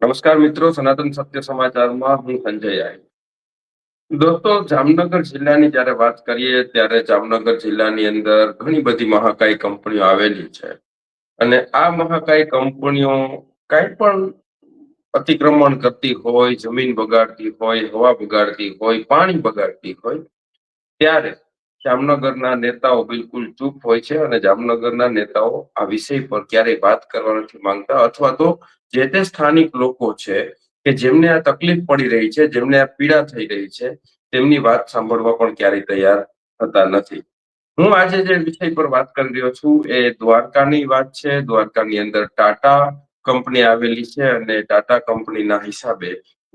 નમસ્કાર મિત્રો, સનાતન સત્ય સમાચારમાં હું સંજય આહિર. દોસ્તો, જામનગર જિલ્લાની જ્યારે વાત કરીએ ત્યારે જામનગર જિલ્લાની અંદર ઘણી બધી મહાકાય કંપનીઓ આવેલી છે અને આ મહાકાય કંપનીઓ કાંઈ પણ અતિક્રમણ કરતી હોય, જમીન બગાડતી હોય, હવા બગાડતી હોય, પાણી બગાડતી હોય ત્યારે જામનગરના નેતાઓ બિલકુલ ચૂપ હોય છે અને જામનગરના નેતાઓ આ વિષય પર ક્યારેય વાત કરવા નથી માંગતા અથવા તો જે તે સ્થાનિક લોકો છે કે જેમને આ તકલીફ પડી રહી છે, જેમને આ પીડા થઈ રહી છે, તેમની વાત સાંભળવા પણ ક્યારેય તૈયાર થતા નથી. હું આજે જે વિષય પર વાત કરી રહ્યો છું એ દ્વારકાની વાત છે. દ્વારકાની અંદર ટાટા કંપની આવેલી છે અને ટાટા કંપનીના હિસાબે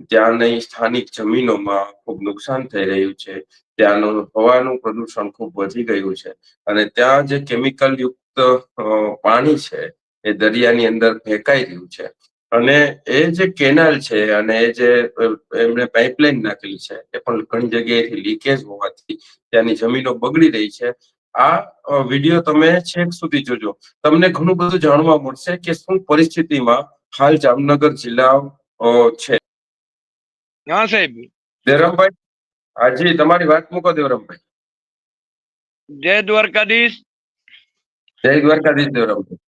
ત્યાંની સ્થાનિક જમીનોમાં ખૂબ નુકસાન થઈ રહ્યું છે. ત્યાંનું હવાનું પ્રદૂષણ ખૂબ વધી ગયું છે અને ત્યાં જે કેમિકલ યુક્ત પાણી છે એ દરિયાની અંદર ફેંકાઈ રહ્યું છે. અને એ જે કેનાલ છે અને એ જે એમણે પાઇપલાઇન નાખેલી છે એ પણ ઘણી જગ્યાએથી લીકેજ હોવાથી ત્યાંની જમીનો બગડી રહી છે. આ વિડીયો તમે છેક સુધી જોજો, તમને ઘણું બધું જાણવા મળશે કે શું પરિસ્થિતિમાં હાલ જામનગર જિલ્લા છે. હા સાહેબ. દેવરામભાઈ, હાજી તમારી વાત મૂકો દેવરામભાઈ. જય દ્વારકાધીશ. જય દ્વારકાધીશ દેવરામભાઈ.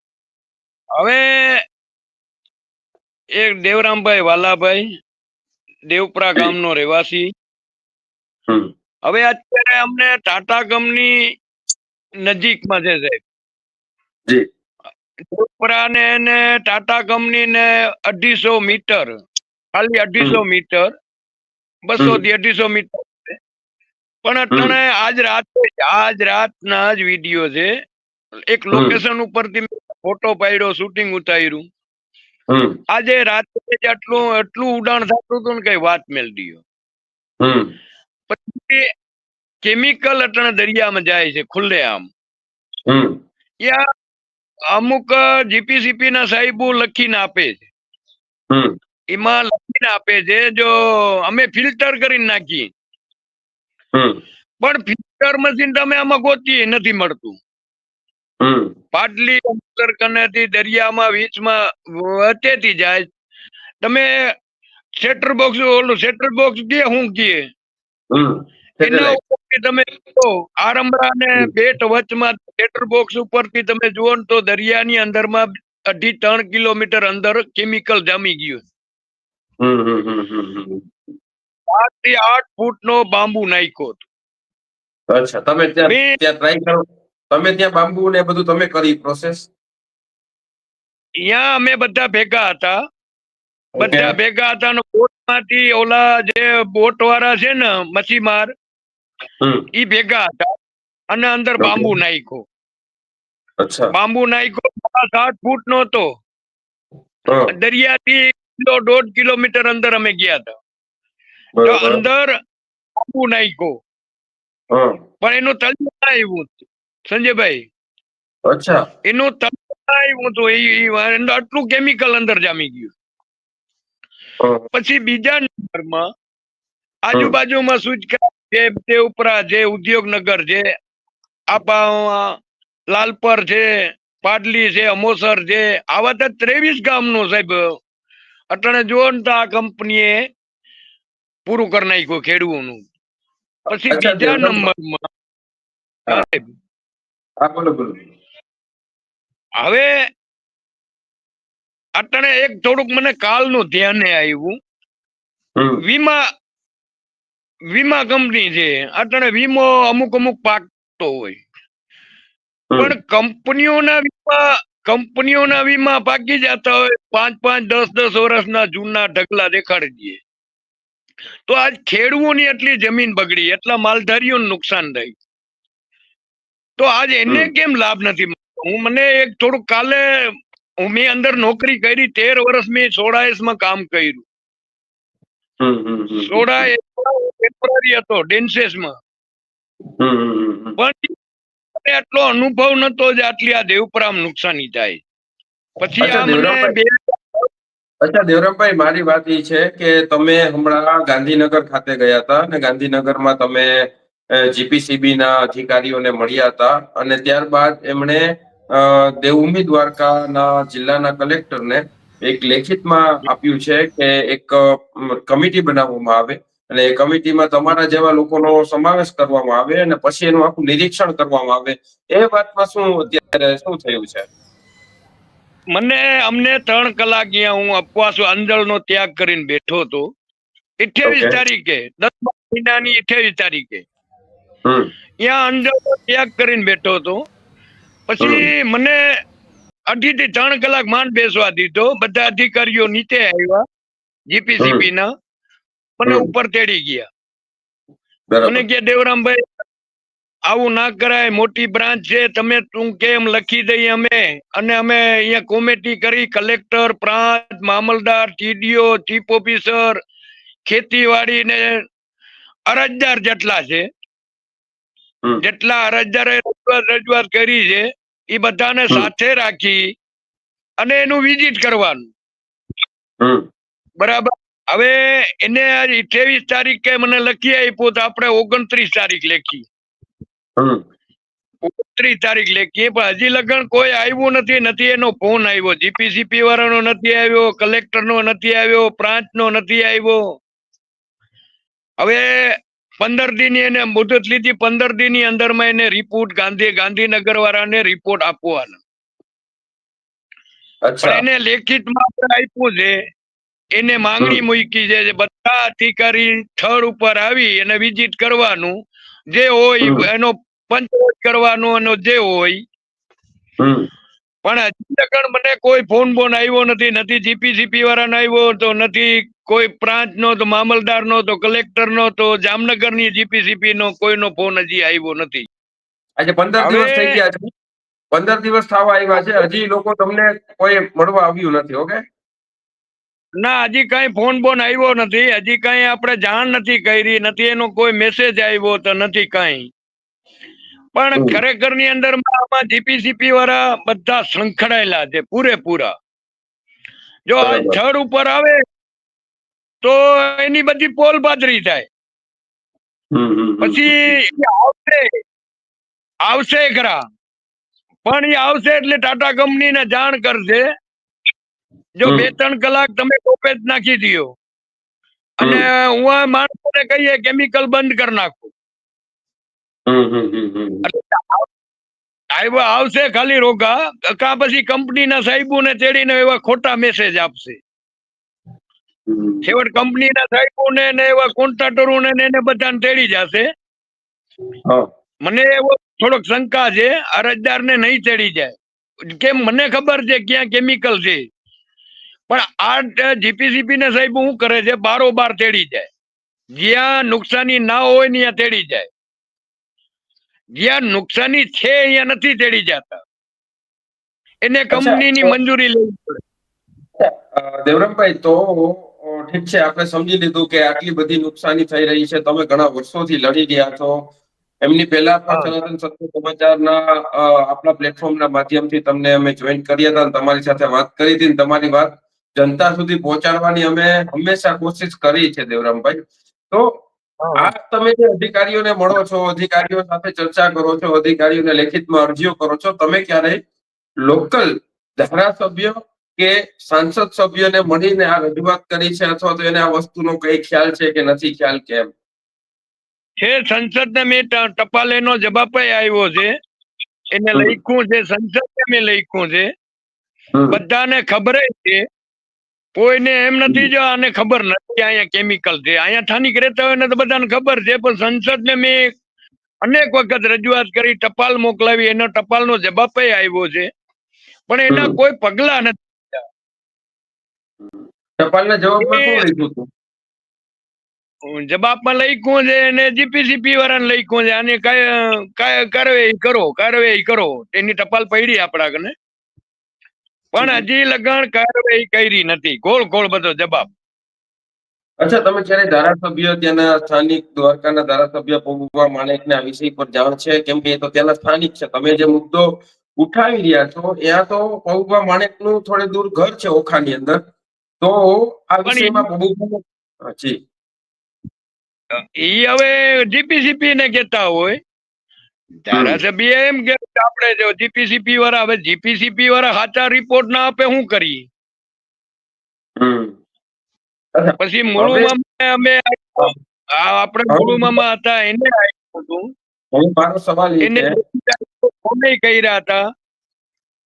હવે એક દેવરામભાઈ વાલાભાઈ દેવપરા ગામનો રહેવાસી. હવે અત્યારે અમને ટાટા કંપની નજીકમાં છે સાહેબ. જી. દેવપરા ને ટાટા કંપની ને 250 મીટર, ખાલી 250 મીટર, 200 થી 250 મીટર. પણ અત્યારે આજ રાતના જ વિડીયો છે. એક લોકેશન ઉપરથી ફોટો પાડ્યો, શૂટિંગ ઉતાર્યું. આજે રાત્રે એટલું ઉડાણ થતું હતું ને કઈ વાત મેળવી. પછી કેમિકલ અટણ દરિયામાં જાય છે ખુલ્લે આમ. ત્યાં અમુક જીપીસીપી ના સાહેબો લખીને આપે છે. એમાં લખીને આપે છે જો અમે ફિલ્ટર કરીને નાખીએ. પણ ફિલ્ટર મશીન તમે આમાં ગોતીએ નથી મળતું. પાટલી કનેથી દરિયામાં વીચમાં વચેથી જાય. તમે સેટર બોક્સ કે હું કીએ એના ઉપરથી તમે આરંભરા ને બેટ વચમાં સેટર બોક્સ ઉપરથી તમે જુઓ ને તો દરિયાની અંદરમાં 2.5-3 કિલોમીટર અંદર કેમિકલ જામી ગયું. 7 થી 8 ફૂટ નો બાંબુ નાખ્યો. અચ્છા, તમે ત્યાં ટ્રાય કરો, તમે ત્યાં બાંબુ ને બધું તમે કરી પ્રોસેસ? ત્યાં અમે બધા ભેગા હતા. બોટ માંથી ઓલા જે બોટ વાળા છે ને મચ્છીમાર, ઈ ભેગા હતા અને અંદર બાંબુ નાખ્યો. બાંબુ નાખ્યો 7 ફૂટ નો હતો. દરિયાથી 1.5 કિલોમીટર અંદર અમે ગયા હતા. તો અંદર બાંબુ નાખ્યો પણ એનું તળિયું ના આવ્યું સંજયભાઈ. અચ્છા, એનું તળિયું હતું, આટલું કેમિકલ અંદર જામી ગયું. પછી બીજા નંબરમાં આજુબાજુમાં સૂચકા છે, દેવપરા છે, ઉદ્યોગનગર છે, લાલપર છે, પાડલી છે, અમોસર છે, આવા તો 23 ગામનું સાહેબ અટણે જુઓ ને તો આ કંપનીએ પૂરું કરી નાખ્યું ખેડૂતોનું. પછી બીજા નંબરમાં હવે અટણે એક થોડુંક મને કાલનું ધ્યાને આવ્યું. વીમા કંપની છે. અટણે વીમો અમુક પાકતો હોય પણ કંપનીઓના વીમા પાકી જતા હોય 5-10 વર્ષના જૂના ઢગલા દેખાડી દઈએ. તો આજ ખેડૂતોની એટલી જમીન બગડી, એટલા માલધારીઓને નુકસાન થાય, તો આજ એને કેમ લાભ નથી મળતો? મને એક થોડુંક કાલે મેં અંદર નોકરી કરી 13 વર્ષ મેં સોડાએસ માં કામ કર્યું. ટેમ્પરરી હતો ડેન્સેસમાં. પણ એટલો અનુભવ નતો જે આટલી આ દેવપરામ નુકસાની થાય. પછી આ મને અચ્છા દેવરામભાઈ, મારી વાત એ છે કે તમે હમણાં ગાંધીનગર ખાતે ગયા હતા અને ગાંધીનગરમાં તમે જીપીસીબી ના અધિકારીઓને મળ્યા હતા અને ત્યારબાદ એમણે દેવભૂમિ દ્વારકાના જિલ્લાના કલેક્ટરને એક લેખિતમાં આપ્યું છે કે એક કમિટી બનાવવામાં આવે અને એ કમિટીમાં તમારા જેવા લોકોનો સમાવેશ કરવામાં આવે અને પછી એનું આખું નિરીક્ષણ કરવામાં આવે. એ વાતમાં શું અત્યારે શું થયું છે? અમને 3 કલાક અહીંયા હું ઉપવાસ અંજળનો ત્યાગ કરીને બેઠો હતો. 28 ઓકે. તારીખે 10 મહિનાની 28 તારીખે હમ ત્યાં અંજળનો ત્યાગ કરીને બેઠો હતો. હમ પછી મને 2.5 થી 3 કલાક માંડ બેસવા દીધો. બધા અધિકારીઓ નીચે આવ્યા જીપીસીપી ના, મને હમ ઉપર તેડી ગયા. મને બરાબર. કે દેવરામભાઈ આવું ના કરાય, મોટી બ્રાન્ચ છે, તમે તું કેમ લખી દઈએ અમે. અને અમે અહીંયા કોમિટી કરી, કલેક્ટર, પ્રાંત, મામલતદાર, ટીડીઓ, ચીફ ઓફિસર, ખેતીવાડી ને અરજદાર જેટલા છે, જેટલા અરજદારે રજૂઆત કરી છે એ બધાને સાથે રાખી અને એનું વિઝિટ કરવાનું. બરાબર. હવે એને 28 તારીખે મને લખી આપ્યું તો આપણે 29 તારીખ લેખી. 29 તારીખ લેખી, પણ હજી લગન કોઈ આવ્યું નથી. નથી એનો ફોન આવ્યો, જીપીસીપી વાળાનો નથી આવ્યો, કલેક્ટર નો નથી આવ્યો, પ્રાંત નો નથી આવ્યો. હવે 15 દી ની એને મુદત લીધી. 15 દી ની અંદર માં એને રિપોર્ટ ગાંધીનગર વાળાને રિપોર્ટ આપવાનો. પણ એને લેખિતમાં આપ્યું છે. એને માંગણી મૂકી છે બધા અધિકારી સ્થળ ઉપર આવી અને વિઝિટ કરવાનું, જે હોય એનો પંચવટ કરવાનો એનો જે હોય. પણ હજી લગન મને કોઈ ફોન આવ્યો નથી. નથી જીપીસીપી વાળાનો આવ્યો તો નથી કોઈ પ્રાંત નો, તો મામલદાર નો, તો કલેક્ટર નો, તો જામનગર ની જીપીસીપી નો કોઈનો ફોન હજી આવ્યો નથી. આજે 15 દિવસ થઈ ગયા છે. 15 દિવસ થવા આવ્યા છે, હજી લોકો તમને કોઈ મળવા આવ્યું નથી. ઓકે. ના, હજી કઈ ફોન આવ્યો નથી. હજી કઈ આપણે જાણ નથી કરી, નથી એનો કોઈ મેસેજ આવ્યો તો નથી કઈ. પણ ખરેખર ની અંદર આમાં જીપીસીપી વાળા બધા સંકળાયેલા છે પૂરેપૂરા. જો આ સ્થળ ઉપર આવે તો એની બધી પોલ બાજરી થાય. પછી આવશે ખરા, પણ એ આવશે એટલે ટાટા કંપની ને જાણ કરશે. જો 2-3 કલાક તમે ટોપેજ નાખી દો અને હું માણસોને કહીએ કેમિકલ બંધ કરી નાખો, આવશે ખાલી રોકા. કા પછી કંપનીના સાહેબોને તેડીને એવા ખોટા મેસેજ આપશે. છેવટ કંપનીના સાહેબોને ને એવા કોન્ટ્રાક્ટરોને એને બધાને તેડી જશે. મને એવો થોડોક શંકા છે અરજદારને નહીં તેડી જાય. કેમ મને ખબર છે ક્યાં કેમિકલ છે, પણ આ જીપીસીપી ને સાહેબ શું કરે છે, બારોબાર તેડી જાય. જ્યાં નુકસાની ના હોય ને ત્યાં તેડી જાય, જ્યાં નુકસાની છે અહીંયા નથી તેડી જતા. એને કંપનીની મંજૂરી લેવી પડે. દેવરામભાઈ, તો ઠીક છે, આપણે સમજી લીધું કે આટલી બધી નુકસાની થઈ રહી છે. તમે ઘણા વર્ષોથી લડી રહ્યા છો. એમની પહેલા પણ સનાતન સત્ય સમાચારના આપણા પ્લેટફોર્મના માધ્યમથી તમને અમે જોઈન કર્યા હતા, તમારી સાથે વાત કરી હતી. તમારી વાત જનતા સુધી પહોંચાડવાની અમે હંમેશા કોશિશ કરી છે. દેવરામભાઈ, તો આ તમે જે અધિકારીઓને મળો છો, અધિકારીઓ સાથે ચર્ચા કરો છો, અધિકારીઓને લેખિતમાં અરજીઓ કરો છો, તમે ક્યારેય લોકલ ધારાસભ્ય કે સાંસદ સભ્યને મળીને આ રજૂઆત કરી છે, અથવા તો એને આ વસ્તુનો કઈ ખ્યાલ છે કે નથી ખ્યાલ? કેમ છે સંસદને મેં ટપાલ એનો જવાબ આવ્યો છે, એને લખ્યું છે, સંસદને મેં લખ્યું છે. બધાને ખબર છે, કોઈને એમ નથી જો આને ખબર નથી અહીંયા કેમિકલ છે. અહીંયા સ્થાનિક રહેતા હોય ને તો બધાને ખબર છે, પણ સંસદને મેં અનેક વખત રજૂઆત કરી, ટપાલ મોકલાવી, એનો ટપાલનો જવાબ આવ્યો છે, પણ એના કોઈ પગલા નથી. ટપાલના જવાબમાં શું લખ્યું હતું? જવાબમાં લખ્યું છે અને જીપીસીપી વાળાને લખ્યું છે, આને કાર્યવાહી કરો. એની ટપાલ પડી આપણા કને, પણ હજી લગન કાર્યવાહી કરી નથી. ગોળ બધો જવાબ. અચ્છા, તમે ક્યારે ધારાસભ્ય, ત્યાંના સ્થાનિક દ્વારકાના ધારાસભ્ય પબુભા માણેકને આ વિષય પર જાણ છે? કેમ કે એ તો ત્યાંના સ્થાનિક છે. તમે જે મુદ્દો ઉઠાવી રહ્યા છો, ત્યાં તો પબુભા માણેકનું થોડે દૂર ઘર છે, ઓખાની અંદર. તો આ વિષયમાં પબુભા જી એ હવે જીપીસીપી ને કેતા હોય, ધારાસભ્ય એમ કે આપણે જો જીપીસીપી વાળા, હવે જીપીસીપી વાળા સાચા રિપોર્ટ ના આપે શું કરીએ? હમ. અચ્છા, પછી હવે મુળુમાં અમે હવે આપણે મુળુમાં હતા એને આપ્યું હતું. હવે મારો સવાલ એ એને છે કર્યા હતા.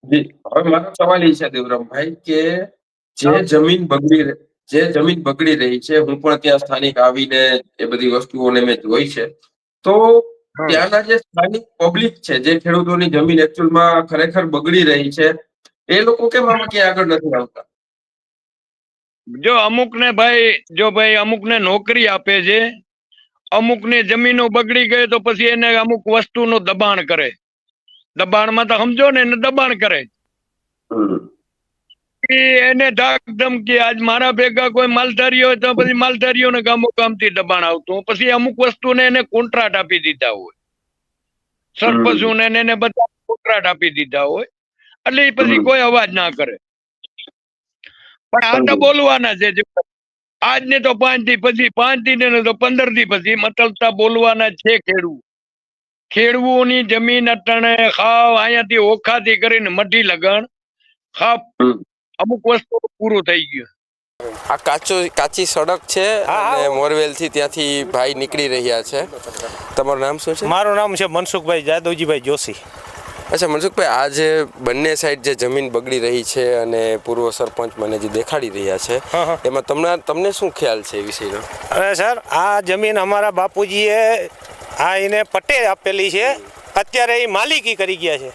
જી, હવે મારો સવાલ એ છે દેવરામભાઈ કે જે હા. જમીન બગડી રહી છે, હું પણ ત્યાં સ્થાનિક આવીને એ બધી વસ્તુઓને મેં જોઈ છે, તો હા. ત્યાંના જે સ્થાનિક પબ્લિક છે, જે ખેડૂતોની જમીન એકચ્યુઅલમાં ખરેખર બગડી રહી છે, એ લોકો કેમ આમાં ક્યાં આગળ નથી આવતા? જો ભાઈ અમુક ને નોકરી આપે છે, અમુક ની જમીનો બગડી ગઈ તો પછી એને અમુક વસ્તુનું દબાણ કરે. દબાણમાં તો સમજો ને, એને દબાણ કરે. હમ. એને ધાક ધમકી, આજ મારા ભેગા કોઈ માલધારી હોય તો પછી માલધારીઓને ગામો ગામથી દબાણ આવતું. પછી અમુક વસ્તુને એને કોન્ટ્રાક્ટ આપી દીધા હોય, સરપંચોને એને બધા કોન્ટ્રાક્ટ આપી દીધા હોય, એટલે એ પછી કોઈ અવાજ ના કરે. પણ આ તો બોલવાના છે, આજ ને તો 5 દી પછી, 5 દી ને તો 15 દી પછી મતલબ બોલવાના છે. ખેડૂતોની જમીન અટાણે ખાવ અહીંયાથી ઓખાથી કરીને મઢી લગણ ખાવ અમુક વસ્તુ પૂરું થઈ ગયું. આ કાચી સડક છે અને મોરવેલ થી ત્યાંથી ભાઈ નીકળી રહ્યા છે. તમારું નામ શું છે? મારું નામ છે મનસુખભાઈ જાદવજીભાઈ જોશી. અચ્છા મનસુખભાઈ, આ જે બંને સાઈડ જે જમીન બગડી રહી છે અને પૂર્વ સરપંચ મને જે દેખાડી રહ્યા છે, એમાં તમને શું ખ્યાલ છે એ વિષયનો? અરે સર, આ જમીન અમારા બાપુજીએ એને પટ્ટે આપેલી છે. અત્યારે એ માલિકી કરી ગયા છે.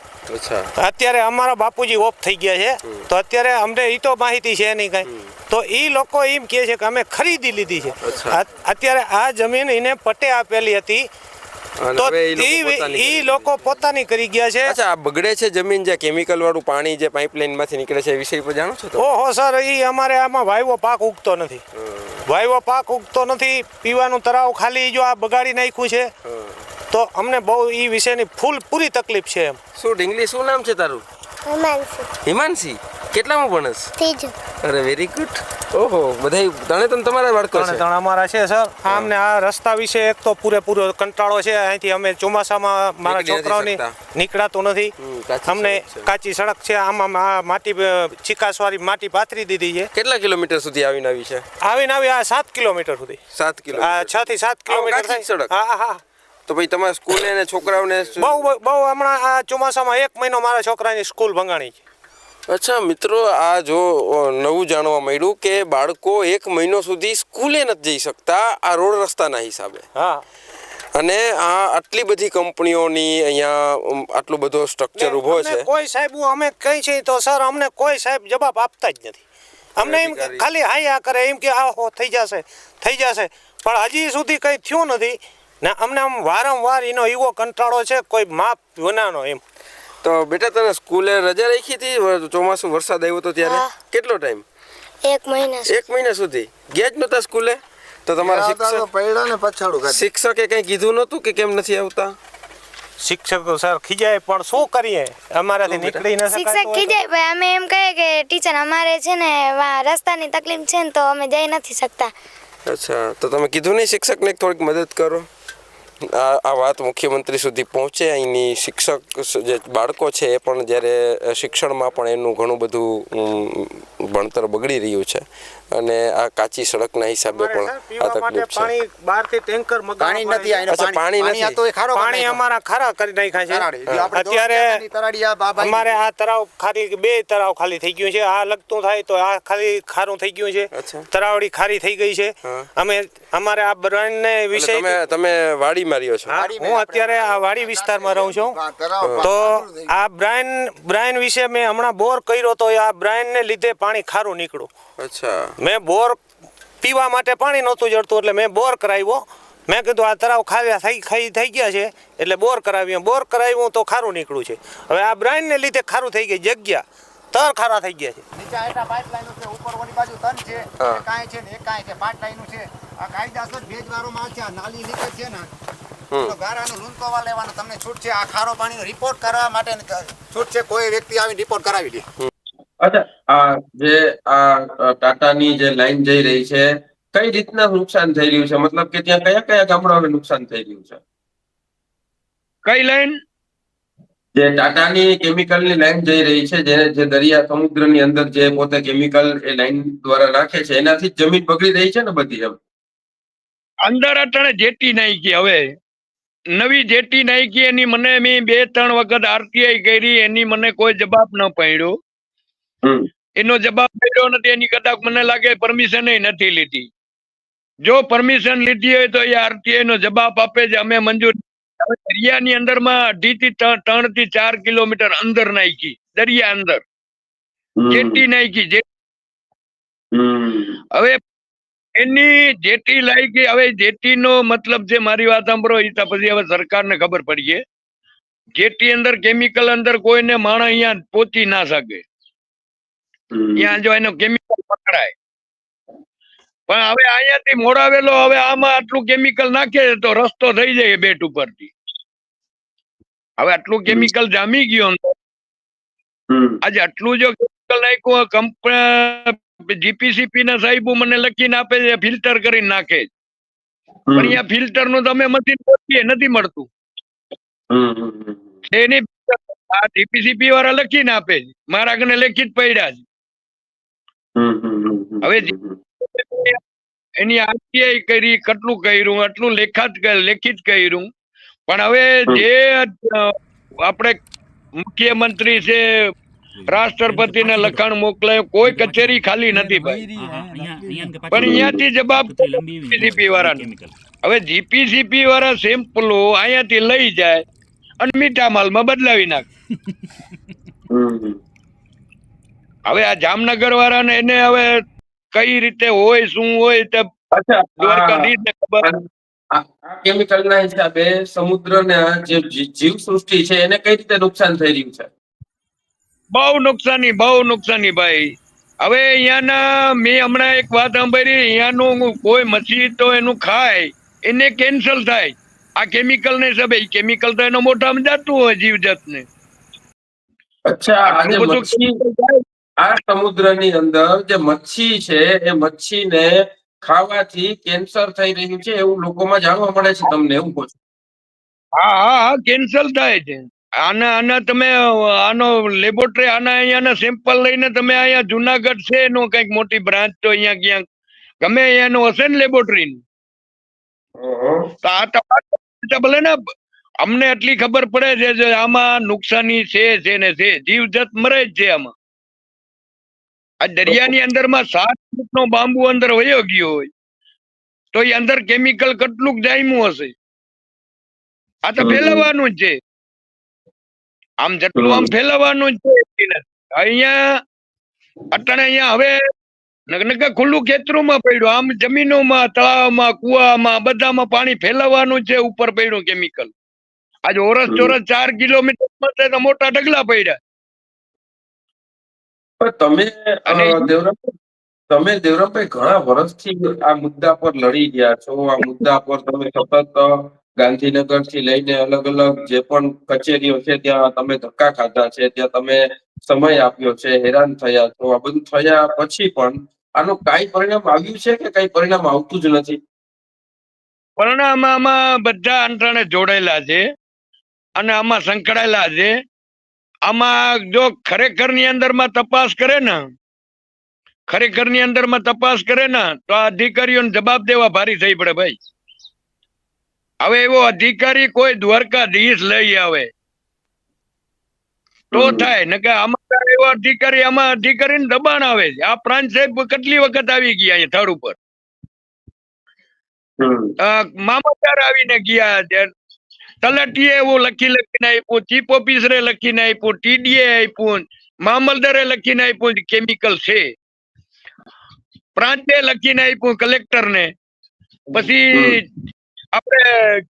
અત્યારે અમારા બાપુજી ઓફ થઈ ગયા છે, તો અત્યારે અમને એ તો માહિતી છે નહીં કઈ. તો એ લોકો એમ કહે છે કે અમે ખરીદી લીધી છે. અત્યારે આ જમીન એને પટ્ટે આપેલી હતી, તો એ લોકો પોતાની કરી ગયા છે. અચ્છા, આ બગડે છે જમીન, જે કેમિકલ વાળું પાણી જે પાઇપલાઇન માંથી નીકળે છે, એ વિષય પર જાણો છો? ઓહો સર, એ અમારે આમાં વાયવો પાક ઉગતો નથી. વાયવો પાક ઉગતો નથી. પીવાનું તળાવ ખાલી જો આ બગાડી નાખ્યું છે, તો અમને બહુ એ વિશેની પૂરી તકલીફ છે. એમ શું ઢીંગલી, શું નામ છે તારું? હિમાંશી. કેટલામાં ભણસ? ત્રીજું. અરે વેરી ગુડ. ઓહો, બધા તમારા બાળકો છે? અમારા છે સર. અમને આ રસ્તા વિશે એક તો પૂરેપૂરો કંટાળો છે. અહીંથી અમે ચોમાસામાં મારા છોકરાઓની નીકળાતું નથી. અમને કાચી સડક છે, આમાં માટી ચીકાસવાળી માટી પાથરી દીધી છે. કેટલા કિલોમીટર સુધી આવીને આવી છે? આવીને આવી આ 7 કિલોમીટર સુધી. 7 કિલોમીટર? 6 થી 7 કિલોમીટર થાય સડક. હા. તો ભાઈ તમારા સ્કૂલે ને છોકરાઓને બહુ હમણાં આ ચોમાસામાં 1 મહિનો મારા છોકરાની સ્કૂલ ભંગાણી છે. અચ્છા મિત્રો, આ જો નવું જાણવા મળ્યું કે બાળકો 1 મહિનો સુધી સ્કૂલે નથી જઈ શકતા આ રોડ રસ્તાના હિસાબે. હા. અને આ આટલી બધી કંપનીઓની અહીંયા આટલો બધો સ્ટ્રક્ચર ઊભો છે. કોઈ સાહેબ અમે કઈ છે તો સર અમને કોઈ સાહેબ જવાબ આપતા જ નથી. અમને એમ ખાલી હાયા કરે, એમ કે આહો થઈ જશે. પણ હજી સુધી કઈ થયું નથી ને. અમને આમ વારંવાર એનો એવો કંટાળો છે, કોઈ માપ વિનાનો. એમ તો બેટા, તને સ્કૂલે રજા રાખી હતી ચોમાસું વરસાદ આવ્યો તો ત્યારે? કેટલો ટાઈમ? 1 મહિના. 1 મહિના સુધી ગયા જ નહોતા સ્કૂલે? તો તમારા શિક્ષકે કઈ કીધું નહોતું કે કેમ નથી આવતા? શિક્ષક તો સર ખીજાય, પણ શું કરીએ, અમારાથી નીકળી ન શકાય. શિક્ષક ખીજાય ભાઈ, અમે એમ કહીએ કે ટીચર અમારે છે ને રસ્તાની તકલીફ છે ને, તો અમે જઈ નથી શકતા. અચ્છા, તો તમે કીધું નહીં શિક્ષકને થોડીક મદદ કરો? આ વાત મુખ્યમંત્રી સુધી પહોંચે. અહીંની શિક્ષક જે બાળકો છે એ પણ જ્યારે શિક્ષણમાં પણ એનું ઘણું બધું ભણતર બગડી રહ્યું છે, અને આ કાચી સડકના હિસાબે પણ આ તકલીફ છે. પાણી બહારથી ટેન્કર પાણી નથી. પાણી અમારા ખારા કરી નાખ્યા છે. અત્યારે અમારે આ તળાવ ખાલી 2 તળાવ ખાલી થઈ ગયું છે. આ લગતું થાય તો આ ખાલી ખારું થઈ ગયું છે. તળાવડી ખારી થઈ ગઈ છે. અમારે આ બ્રાન્ડને વિશે તમે વાડી માર્યો છો? હું અત્યારે આ વાડી વિસ્તારમાં રહું છું. તો આ બ્રાન્ડ વિશે મેં હમણાં બોર કર્યો તો આ બ્રાન્ડને લીધે પાણી ખારું નીકળ્યું. અચ્છા. મેં બોર પીવા માટે પાણી નહોતું જડતું, એટલે મેં બોર કરાવ્યો. મેં કીધું આ તળાવ ખાલી થઈ ગયા છે, એટલે બોર કરાવ્યું તો ખારું નીકળ્યું છે. હવે આ બ્રાન્ડને લીધે ખારું થઈ ગઈ જગ્યા, તર ખારા થઈ ગયા છે. નીચે આટલા પાઇપલાઈનો છે, ઉપર ઓલી બાજુ 3 છે, કાંઈ છે ને કાંઈ છે, 5 લાઈનો છે. આ કાયદાસર ભેજવાળો માલ છે. આ નાલી લીકેજ છે ને, તો ગારાનો લૂંટવા લેવાનો તમને છૂટ છે. આ ખારો પાણીનો રિપોર્ટ કરવા માટે છૂટ છે. કોઈ વ્યક્તિ આવીને રિપોર્ટ કરાવી દે. અચ્છા, આ ટાટાની જે લાઈન જઈ રહી છે, કઈ રીતના નુકસાન થઈ રહ્યું છે? મતલબ કે ત્યાં કયા કયા ગામડાઓને નુકસાન થઈ રહ્યું છે? કઈ લાઈન? જે ટાટાની કેમિકલની લાઈન જઈ રહી છે, જે દરિયા સમુદ્રની અંદર જે પોતે કેમિકલ એ લાઈન દ્વારા નાખે છે, એનાથી જ જમીન બગડી રહી છે ને બધી એમ. અંદર અટાણે જેટી નાખી, હવે નવી જેટી નાખી, એની મને મેં 2-3 વખત આરટીઆઈ કરી, એની મને કોઈ જવાબ ન પડ્યો. એનો જવાબ મળ્યો નથી, એની કદાચ મને લાગે પરમિશન નથી લીધી. જો પરમિશન લીધી હોય તો એ આરટીઆઈ નો જવાબ આપે છે અમે મંજૂર. દરિયાની અંદરમાં 2-3 થી 4 કિલોમીટર અંદર નાખી, દરિયા અંદર જેટી નાખી. હવે એની જેટી લાગી, હવે જેટી નો મતલબ છે, મારી વાત સાંભળો, એ પછી હવે સરકારને ખબર પડી. જેટી અંદર કેમિકલ અંદર કોઈને માણસ અહીંયા પહોંચી ના શકે, ત્યાં જો એનો કેમિકલ પકડાય. પણ હવે અહીંયાથી મોડાવેલો હવે આમાં આટલું કેમિકલ નાખે તો રસ્તો થઈ જાય બેટ ઉપરથી. હવે આટલું કેમિકલ જામી ગયો, આજે આટલું જો કેમિકલ નાખ્યું, કંપની જીપીસીપી ના સાહેબો મને લખીને આપે છે ફિલ્ટર કરીને નાખે, પણ અહીંયા ફિલ્ટર નું તમે મશીન પહોંચીએ નથી મળતું. એની જીપીસીપી વાળા લખીને આપે છે, મારા કને લેખિત પડ્યા છે. હવે એની આરટીઆઈ કરી, કેટલું કર્યું, આટલું લેખિત કર્યું, પણ હવે જે આપણે મુખ્યમંત્રી છે, રાષ્ટ્રપતિને લખાણ મોકલાય, કોઈ કચેરી ખાલી નથી ભાઈ. પણ અહીંયાથી જવાબ જીપીસીપી વાળા. હવે જીપીસીપી વાળા સેમ્પલો અહીંયાથી લઈ જાય અને મીઠા માલમાં બદલાવી નાખે. હવે આ જામનગર વાળાને એને હવે કઈ રીતે હોય, શું હોય તે દ્વારકાધીશ ને ખબર. આ કેમિકલ ના હિસાબે સમુદ્ર ને જે જીવ સૃષ્ટિ છે એને કઈ રીતે નુકસાન થઈ રહ્યું છે? બહુ નુકસાની ભાઈ. હવે અહીંયાના મેં હમણાં એક વાત સાંભળી, અહીંયાનું કોઈ મચ્છી તો એનું ખાય એને કેન્સલ થાય આ કેમિકલ ને હિસાબે. કેમિકલ તો એનો મોઢામાં જતું હોય જીવજત ને. અચ્છા, આ સમુદ્રની અંદર જે મચ્છી છે એ મચ્છીને ખાવાથી કેન્સર થઈ રહ્યું છે એવું લોકોમાં જાણવા મળે છે, તમને એવું કહો છો? હા, કેન્સલ થાય છે. આના તમે આનો લેબોરેટરી અહીંયાના સેમ્પલ લઈને તમે અહીંયા જુનાગઢ છે એનો કઈક મોટી બ્રાન્ચ તો અહીંયા ક્યાંક ગમે અહીંયાનું હશે ને લેબોરેટરી, તો આ તપાસ ભલે ને અમને એટલી ખબર પડે છે આમાં નુકસાની છે ને છે, જીવજત મરે જ છે આમાં. આ દરિયાની અંદરમાં 7 ફૂટનો બાંબુ અંદર વયો ગયો હોય તો એ અંદર કેમિકલ કેટલું જામ્યું હશે. આ તો ફેલાવાનું જ છે, આમ જેટલું આમ ફેલાવાનું જ છે. અહીંયા અટાણે અહીંયા હવે ખુલ્લું ખેતરોમાં પડ્યું, આમ જમીનોમાં, તળાવમાં, કુવામાં બધામાં પાણી ફેલાવવાનું છે, ઉપર પડ્યું કેમિકલ. આજ ઓરસ ચોરસ 4 કિલોમીટર તો મોટા ઢગલા પડ્યા. તમે દેવરામભાઈ ઘણા વર્ષથી આ મુદ્દા પર લડી રહ્યા છો. આ મુદ્દા પર તમે સતત ગાંધીનગર થી લઈને અલગ અલગ જે પણ કચેરીઓ છે ત્યાં તમે ધક્કા ખાધા છે, ત્યાં તમે સમય આપ્યો છે, હેરાન થયા છો. આ બધું થયા પછી પણ આનું કઈ પરિણામ આવ્યું છે કે કઈ પરિણામ આવતું જ નથી? પરિણામ આમાં બધા અંતરણે જોડાયેલા છે અને આમાં સંકળાયેલા છે. આમાં જો ખરેખર ની અંદરમાં તપાસ કરે ને, તો આ અધિકારીઓને જવાબ દેવા ભારી થઈ પડે ભાઈ. હવે એવો અધિકારી કોઈ દ્વારકાધીશ લઈ આવે તો થાય ને, કે આમાં એવો અધિકારી, આમાં અધિકારીને દબાણ આવે છે. આ પ્રાંત સાહેબ કેટલી વખત આવી ગયા અહીંયા સ્થળ ઉપર, મામલતદાર આવીને ગયા, તલાટીએ એવું લખીને આપ્યું, ચીફ ઓફિસરે લખીને આપ્યું, ટીડીએ આપ્યું, મામલદારે લખીને આપ્યું કેમિકલ છે, પ્રાંતે લખીને આપ્યું કલેક્ટર ને, પછી આપણે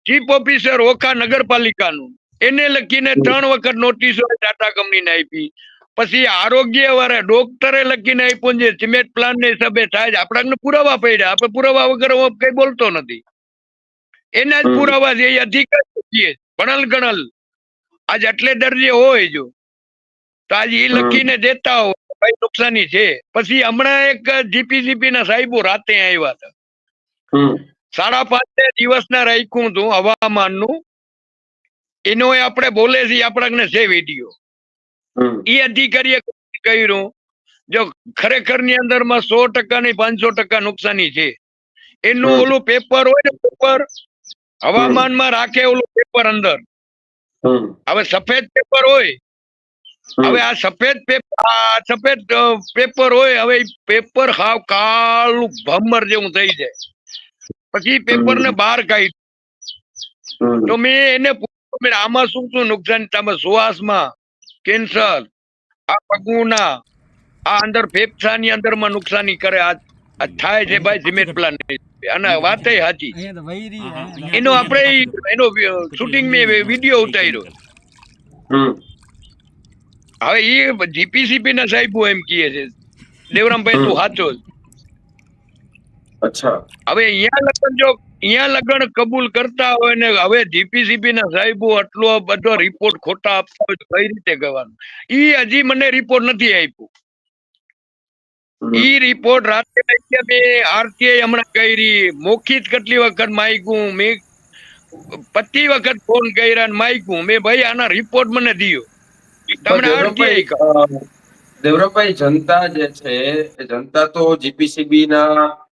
ચીફ ઓફિસર ઓખા નગરપાલિકાનું એને લખીને 3 વખત નોટિસો ટાટા કંપનીને આપી. પછી આરોગ્ય વાળા ડોક્ટરે લખીને આપ્યું છે સિમેન્ટ પ્લાન ને હિસાબે થાય. આપણા પુરાવા પડ્યા, આપણે પુરાવા વગર કઈ બોલતો નથી. એના જ પુરાવા છે, એ અધિકારી ભણલ ગણલ આજ એટલે દરજ્જે હોય જો તો આજે એ લખીને દેતા હોય ભાઈ નુકસાની છે. પછી હમણાં એક જીપીસીપી ના સાહેબો રાતે આવ્યા હતા, 5.5 દિવસના રાખ્યું હતું હવામાન નું. એનો આપણે બોલે છે આપણને છે વિડીયો. એ અધિકારીએ કર્યું જો ખરેખર ની અંદર માં 100% ની 500% નુકસાની છે. એનું ઓલું પેપર હોય ને પેપર હવામાનમાં રાખે ઓલું પેપર અંદર. હવે સફેદ પેપર હોય, હવે આ સફેદ પેપર હોય, હવે પેપર હાવ કાળું ભમર જેવું થઈ જાય. પછી પેપર ને બહાર કાઢી તો મેં એને પૂછ્યું આમાં શું શું નુકસાન તમે શ્વાસમાં, કેન્સર, આ પગુના, આ અંદર ફેફસાની અંદર માં નુકસાની કરે. આ થાય છે ભાઈ સિમેન્ટ પ્લાન્ટ અને વાત સાચી. એનો આપણે એનો શૂટિંગ મેં વિડીયો ઉતાર્યો. હવે એ જીપીસીપી ના સાહેબો એમ કહે છે દેવરામભાઈ તું સાચો. અચ્છા. હવે અહીંયા લગન કબૂલ કરતા હોય ને હવે જીપીસીપી ના સાહેબો આટલો બધો રિપોર્ટ ખોટા આપતા હોય તો કઈ રીતે કહેવાનું? ઈ હજી મને રિપોર્ટ નથી આપ્યું. ઈ રિપોર્ટ રાતે મેં આરટીઆઈ હમણાં કરી, મૌખિક કેટલી વખત માગ્યું, મેં 25 વખત ફોન કર્યા ને માગ્યું મેં ભાઈ આના રિપોર્ટ મને દિયો. તમને આરટીઆઈ દેવરામભાઈ જનતા જે છે એ જનતા તો જીપીસીબી ના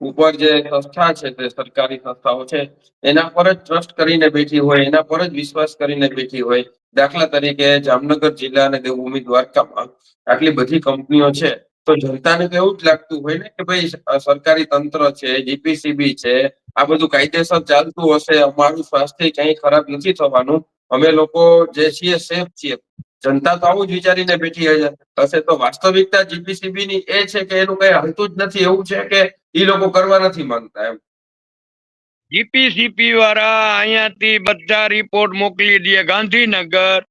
ઉપર જે સંસ્થા છે તે સરકારી સંસ્થાઓ છે એના પર જ ટ્રસ્ટ કરીને બેઠી હોય, એના પર જ વિશ્વાસ કરીને બેઠી હોય. દાખલા તરીકે જામનગર જિલ્લા અને દેવભૂમિ દ્વારકામાં આટલી બધી કંપનીઓ છે તો જનતાને તો એવું જ લાગતું હોય ને કે ભાઈ સરકારી તંત્ર છે, જીપીસીબી છે, આ બધું કાયદેસર ચાલતું હશે, અમારું સ્વાસ્થ્ય ક્યાંય ખરાબ નથી થવાનું, અમે લોકો જે છીએ સેફ છીએ. જનતા તો આવું જ વિચારીને બેઠી હશે. તો વાસ્તવિકતા જીપીસીબી ની એ છે કે એનું કઈ હાલતું જ નથી, એવું છે કે એ લોકો કરવા નથી માંગતા એમ. જીપીસીપી વાળા અહીંયાથી બધા રિપોર્ટ મોકલી દે ગાંધીનગર,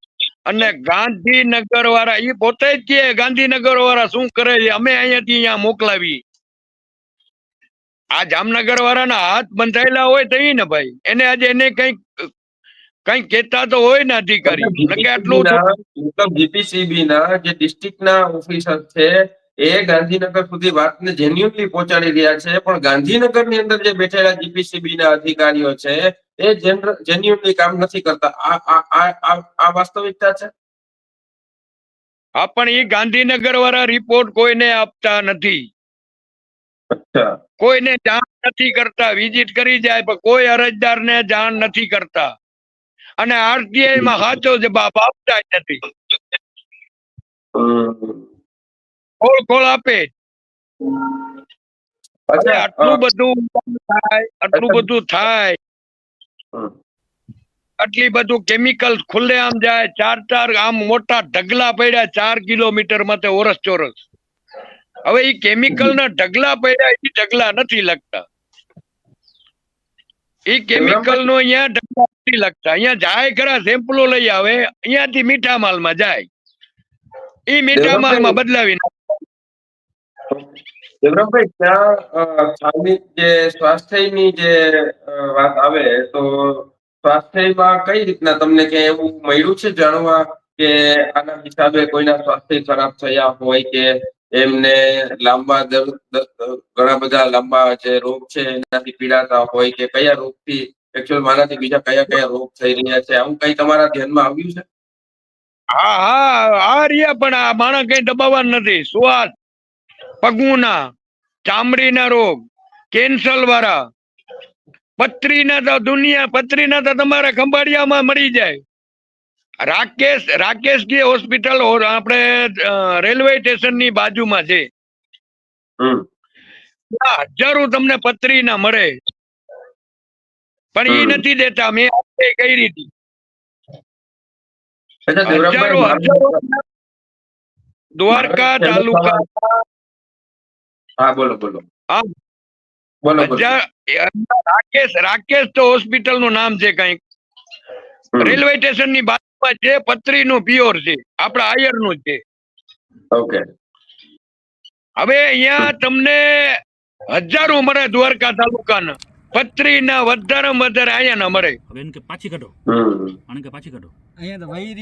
અને ગાંધીનગર વાળા એ પોતે જ કે ગાંધીનગર વાળા શું કરે છે અમે અહીંયાથી અહીંયા મોકલાવી. આ જામનગર વાળાના હાથ બંધાયેલા હોય તો ને ભાઈ એને આજે એને કઈક કેતા તો હોય ને અધિકારી. જીપીસીબી ના જે ડિસ્ટ્રિક્ટ ના ઓફિસર છે એ ગાંધીનગર સુધી વાતને જેન્યુઅનલી પહોંચાડી રહ્યા છે, પણ ગાંધીનગર ની અંદર જે બેઠેલા જીપીસીબી ના અધિકારીઓ છે એ જેન્યુઅનલી કામ નથી કરતા. આ વાસ્તવિકતા છે. હા, પણ એ ગાંધીનગર વાળા રિપોર્ટ કોઈને આપતા નથી, કોઈને જાણ નથી કરતા. વિઝિટ કરી જાય પણ કોઈ અરજદાર ને જાણ નથી કરતા. અને આરટીઆઈ માં સાચો જવાબ આપતા જ નથી, ખોળ આપે. આટલું બધું થાય, આટલી બધું કેમિકલ ખુલ્લે આમ જાય. 4 આમ મોટા ઢગલા પડ્યા 4 કિલોમીટર માં ઓરસ ચોરસ. હવે એ કેમિકલ ના ઢગલા પડ્યા, એ ઢગલા નથી લગતા. એ કેમિકલ નો અહીંયા ઢગલા નથી લગતા. અહીંયા જાય ખરા, સેમ્પલો લઈ આવે, અહીંયાથી મીઠા માલ માં જાય, એ મીઠા માલ માં બદલાવી નાખે. દેવરામભાઈ ત્યાં જે સ્વાસ્થ્યની જે વાત આવે તો સ્વાસ્થ્યમાં કઈ રીતના તમને ક્યાંય એવું મળ્યું છે જાણવા કે આના હિસાબે કોઈના સ્વાસ્થ્ય ખરાબ થયા હોય કે એમને ઘણા બધા લાંબા જે રોગ છે એનાથી પીડાતા હોય કે કયા રોગથી એકચ્યુઅલ મારાથી બીજા કયા કયા રોગ થઈ રહ્યા છે, આવું કઈ તમારા ધ્યાનમાં આવ્યું છે? હા રહ્યા, પણ આ માણસ કઈ દબાવવાનું નથી. શ્વાસ, પગુના, ચામડીના રોગ, કેન્સર વાળા, પથરીના તો તમારા ખંભાળિયામાં મળી જાય. રાકેશ કી હોસ્પિટલ આપણે રેલવે સ્ટેશન ની બાજુમાં છે. હજારો તમને પથરી ના મળે, પણ એ નથી દેતા. મેં કઈ રીતે દ્વારકા તાલુકા રાકેશ તો હોસ્પિટલ નું નામ છે કઈક. રેલવે સ્ટેશન ની બાજુમાં છે, પથરી નું પ્યોર છે, આપડા આયર નું છે. હવે અહીંયા તમને હજારો મળે દ્વારકા તાલુકાના પથરી ના, વધારે અહીંયા ના મળે.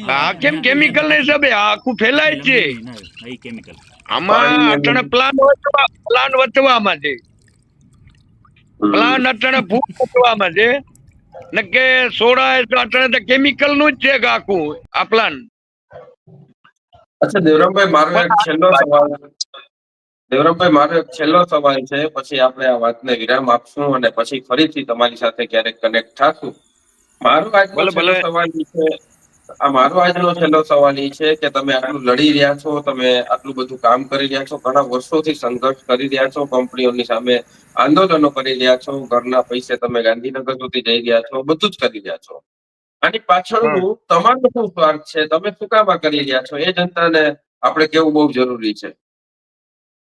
હા, કેમ કેમિકલ ના હિસાબે આખું ફેલાય છે. આમાં અટણે પ્લાન વધવામાં છે, પ્લાન અટણે ફૂલ વધવામાં છે. ને કે સોડા અટાણે કેમિકલ નું જ છે કે આખું આ પ્લાન. અચ્છા દેવરામભાઈ, મારો એક છેલ્લો સવાલ છે, પછી આપણે આ વાતને વિરામ આપશું અને પછી ફરીથી તમારી સાથે ક્યારેક કનેક્ટ થાશું. મારો આજનો ભલે છેલ્લો ભલે. સવાલ ઈ છે મારો આજનો છેલ્લો સવાલ એ છે કે તમે આટલું લડી રહ્યા છો, તમે આટલું બધું કામ કરી રહ્યા છો, ઘણા વર્ષોથી સંઘર્ષ કરી રહ્યા છો, કંપનીઓની સામે આંદોલનો કરી રહ્યા છો, ઘરના પૈસે તમે ગાંધીનગર સુધી જઈ રહ્યા છો, બધું જ કરી રહ્યા છો. આની પાછળનું તમારું શું સ્વાર્થ છે? તમે શું કામ આ કરી રહ્યા છો? એ જનતાને આપણે કેવું બહુ જરૂરી છે.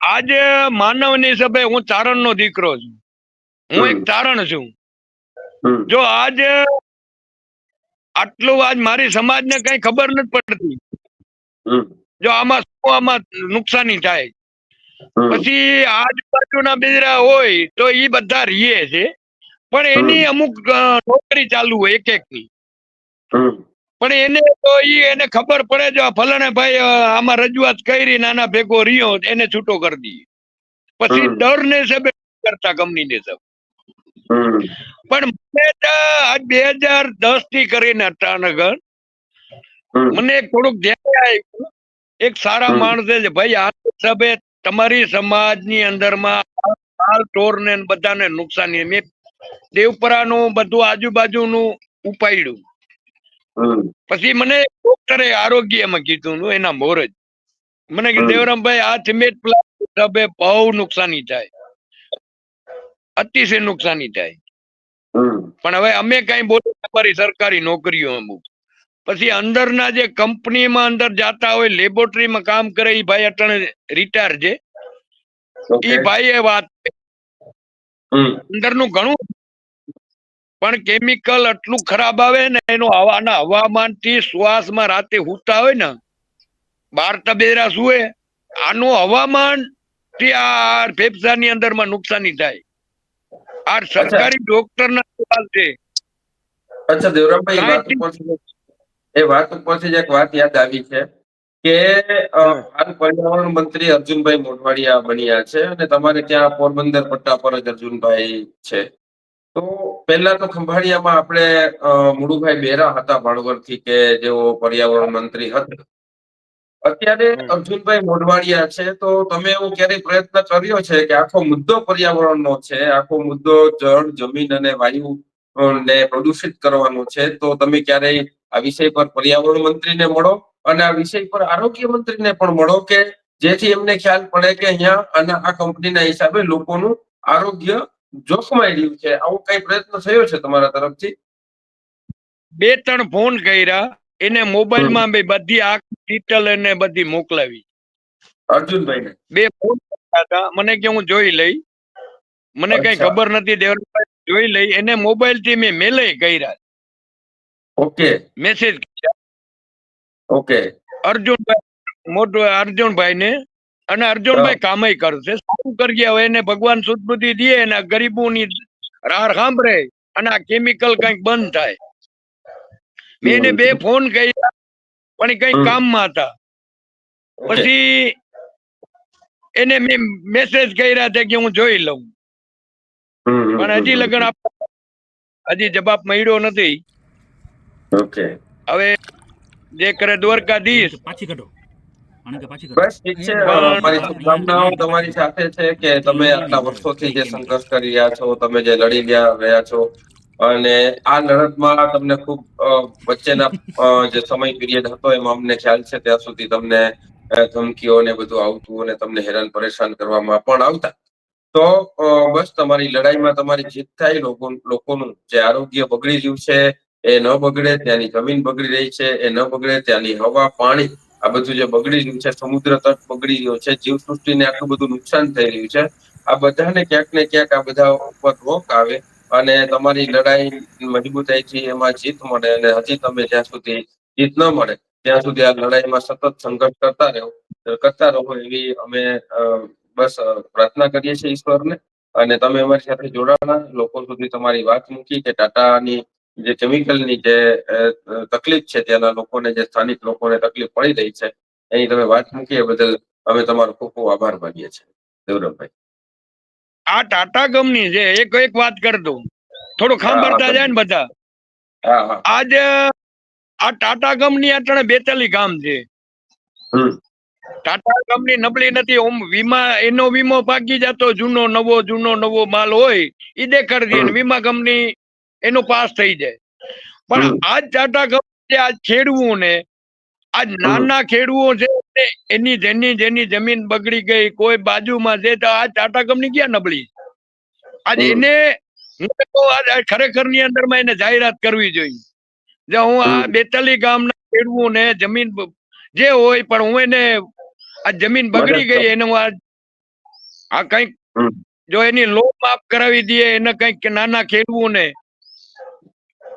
આજે માનવની હિસાબે હું ચારણ નો દીકરો છું, હું એક હમ ચારણ છું. હમ જો આજે આટલું આજ મારી સમાજને કઈ ખબર નથી પડતી, હમ જો આમાં નુકસાની થાય હમ પછી આજુબાજુના બીજરા હોય તો ઈ બધા રીએ છે, પણ હમ એની અમુક નોકરી ચાલુ હોય એક એક ની. હમ પણ એને તો એને ખબર પડે જો ફલાણે ભાઈ આમાં રજૂઆત કરી, નાના ભેગો રહ્યો, એને છૂટો કરી દઈએ. પછી હમ ડર ને સબે કરતા કંપની ને સબ. હમ પણ મને આજ 2010 થી કરીને અટાણગર હમ મને થોડુંક ધ્યાન આવ્યું, એક સારા હમ માણસે છે ભાઈ આ હિસાબે તમારી સમાજની અંદરમાં ઢોર ને બધાને નુકસાની, મેં દેવપરાનું બધું આજુબાજુનું ઉપાડ્યું. હમ પછી મને ડોક્ટરે આરોગ્યમાં કીધું એના મોર જ મને કે હમ દેવરામભાઈ આ સિમેન્ટ પ્લાન્ટ હિસાબે બહુ નુકસાની થાય, અતિશય નુકસાની થાય. હમ પણ હવે અમે કઈ બોલી અમારી સરકારી નોકરીઓ અમુક પછી અંદરના જે કંપનીમાં અંદર જાતા હોય, લેબોરેટરીમાં કામ કરે, એ ભાઈ અટાણે રિટાયર છે. ઓકે. ઈ ભાઈ એ વાત હમ અંદરનું ઘણું પણ કેમિકલ આટલું ખરાબ આવે ને એનું હવાના હવામાન થી શ્વાસમાં રાતે હુતા હોય ને 12 તબેરા સુએ, આનું હવામાન થી આ ફેફસાની અંદરમાં નુકસાની થાય. આ અચ્છા સરકારી ડોક્ટર ના સવાલ છે. અચ્છા દેવરામભાઈ, સાયન્ટિસ્ટ એ વાત ઉપરથી જ એક વાત યાદ આવી છે કે હાલ પર્યાવરણ મંત્રી અર્જુનભાઈ મોઢવાડિયા બન્યા છે અને તમારે ત્યાં પોરબંદર પટ્ટા પર જ અર્જુનભાઈ છે. તો પહેલા તો ખંભાળિયામાં આપણે મુળુભાઈ બેરા હતા ભાણવડથી, કે જેઓ પર્યાવરણ મંત્રી હતા. અત્યારે અર્જુનભાઈ મોઢવાડિયા છે. તો તમે એવો ક્યારેય પ્રયત્ન કર્યો છે કે આખો મુદ્દો પર્યાવરણનો છે, આખો મુદ્દો જળ, જમીન અને વાયુ ને પ્રદૂષિત કરવાનો છે, તો તમે ક્યારેય આ વિષય પર પર્યાવરણ મંત્રીને મળો અને આ વિષય પર આરોગ્ય મંત્રીને પણ મળો, કે જેથી એમને ખ્યાલ પડે કે અહીંયા અને આ કંપનીના હિસાબે લોકોનું આરોગ્ય જોખમાઈ રહ્યું છે. આવો કઈ પ્રયત્ન થયો છે તમારા તરફથી? 2-3 ફોન કર્યા, એને મોબાઈલમાં બધી આ ડિટેલ એને બધી મોકલાવી. અર્જુનભાઈને? 2 ફોન કર્યા હતા, મને કે હું જોઈ લઈ, મને કઈ અચ્છા. ખબર નથી દેવરાજભાઈ, જોઈ લઈ. એને મોબાઈલ થી મેં મેલે કર્યા, ઓકે મેસેજ ઓકે અર્જુનભાઈ ને, અને હા. અર્જુનભાઈ કામય કરશે, સારું કરી ગયા. હવે એને ભગવાન સુદબુદ્ધિ દે અને ગરીબોની રાર સાંભળે અને આ કેમિકલ કઈક બંધ થાય. મેં એને 2 ફોન કર્યા પણ એ કઈક હમ. કામમાં હતા. ઓકે. પછી એને મેં મેસેજ કર્યા હતા કે હું જોઈ લઉં, પણ હજી લગન હજી જવાબ મળ્યો નથી. ઓકે. હવે જે કરે દ્વારકાધીશ. બસ ઠીક છે. મારી શુભકામનાઓ તમારી સાથે છે કે તમે આટલા વર્ષોથી જે સંઘર્ષ કરી રહ્યા છો, તમે જે લડી રહ્યા છો, અને આ લડતમાં તમને ખૂબ વચ્ચેના જે સમય પીરિયડ હતો એમાં અમને ખ્યાલ છે ત્યાં સુધી તમને ધમકીઓ ને બધું આવતું અને તમને હેરાન પરેશાન કરવામાં પણ આવતા. તો બસ તમારી લડાઈમાં તમારી જીત થાય. લોકોનું જે આરોગ્ય બગડી રહ્યું છે એ ન બગડે, ત્યાંની જમીન બગડી રહી છે એ ન બગડે, ત્યાંની હવા, પાણી આ બધું જે બગડી રહ્યું છે, સમુદ્ર તટ બગડી રહ્યો છે, જીવસૃષ્ટિને આટલું બધું નુકસાન થઈ રહ્યું છે, આ બધાને ક્યાંક ને ક્યાંક આ બધા ઉપર રોક આવે અને તમારી લડાઈ મજબૂતાઈથી એમાં જીત મળે. અને હજી તમે જ્યાં સુધી જીત ન મળે ત્યાં સુધી આ લડાઈમાં સતત સંઘર્ષ કરતા રહો એવી અમે બસ પ્રાર્થના કરીએ છીએ ઈશ્વરને. અને તમે અમારી સાથે જોડાણા, લોકો સુધી તમારી વાત મૂકી કે ટાટાની જે કેમિકલની જે તકલીફ છે, ત્યાંના લોકોને, જે સ્થાનિક લોકોને તકલીફ પડી રહી છે, એની તમે વાત મૂકી એ બદલ અમે તમારો ખૂબ ખૂબ આભાર માનીએ છીએ દેવરામભાઈ. આ ટાટા કંપની છે. એક વાત કર દઉં, થોડું હા, સાંભળતા આગળ. જાય ને બધા. હા હા. આજ આ ટાટા કંપની અટાણે 42 ગામ છે. ટાટા કંપની નબળી નથી. ઓમ વીમા એનો વીમો પાકી જતો જૂનો નવો માલ હોય એ દેખાડી દે, વીમા કંપની એનો પાસ થઈ જાય. પણ આજ ટાટા કંપની આજ ખેડવું ને આજ નાના ખેડૂઓ છે જેની જમીન બગડી ગઈ, કોઈ બાજુમાં છે, તો આ ટાટા કંપની ક્યાં નબળી? આજ એને ખરેખર ની અંદર માં એને જાહેરાત કરવી જોઈએ. જે હું આ 42 ગામના ખેડૂઓ ને જમીન જે હોય પણ હું એને આ જમીન બગડી ગઈ એને હું આ કઈક જો એની લોન માફ કરાવી દઈએ એને કઈક નાના ખેડૂઓ ને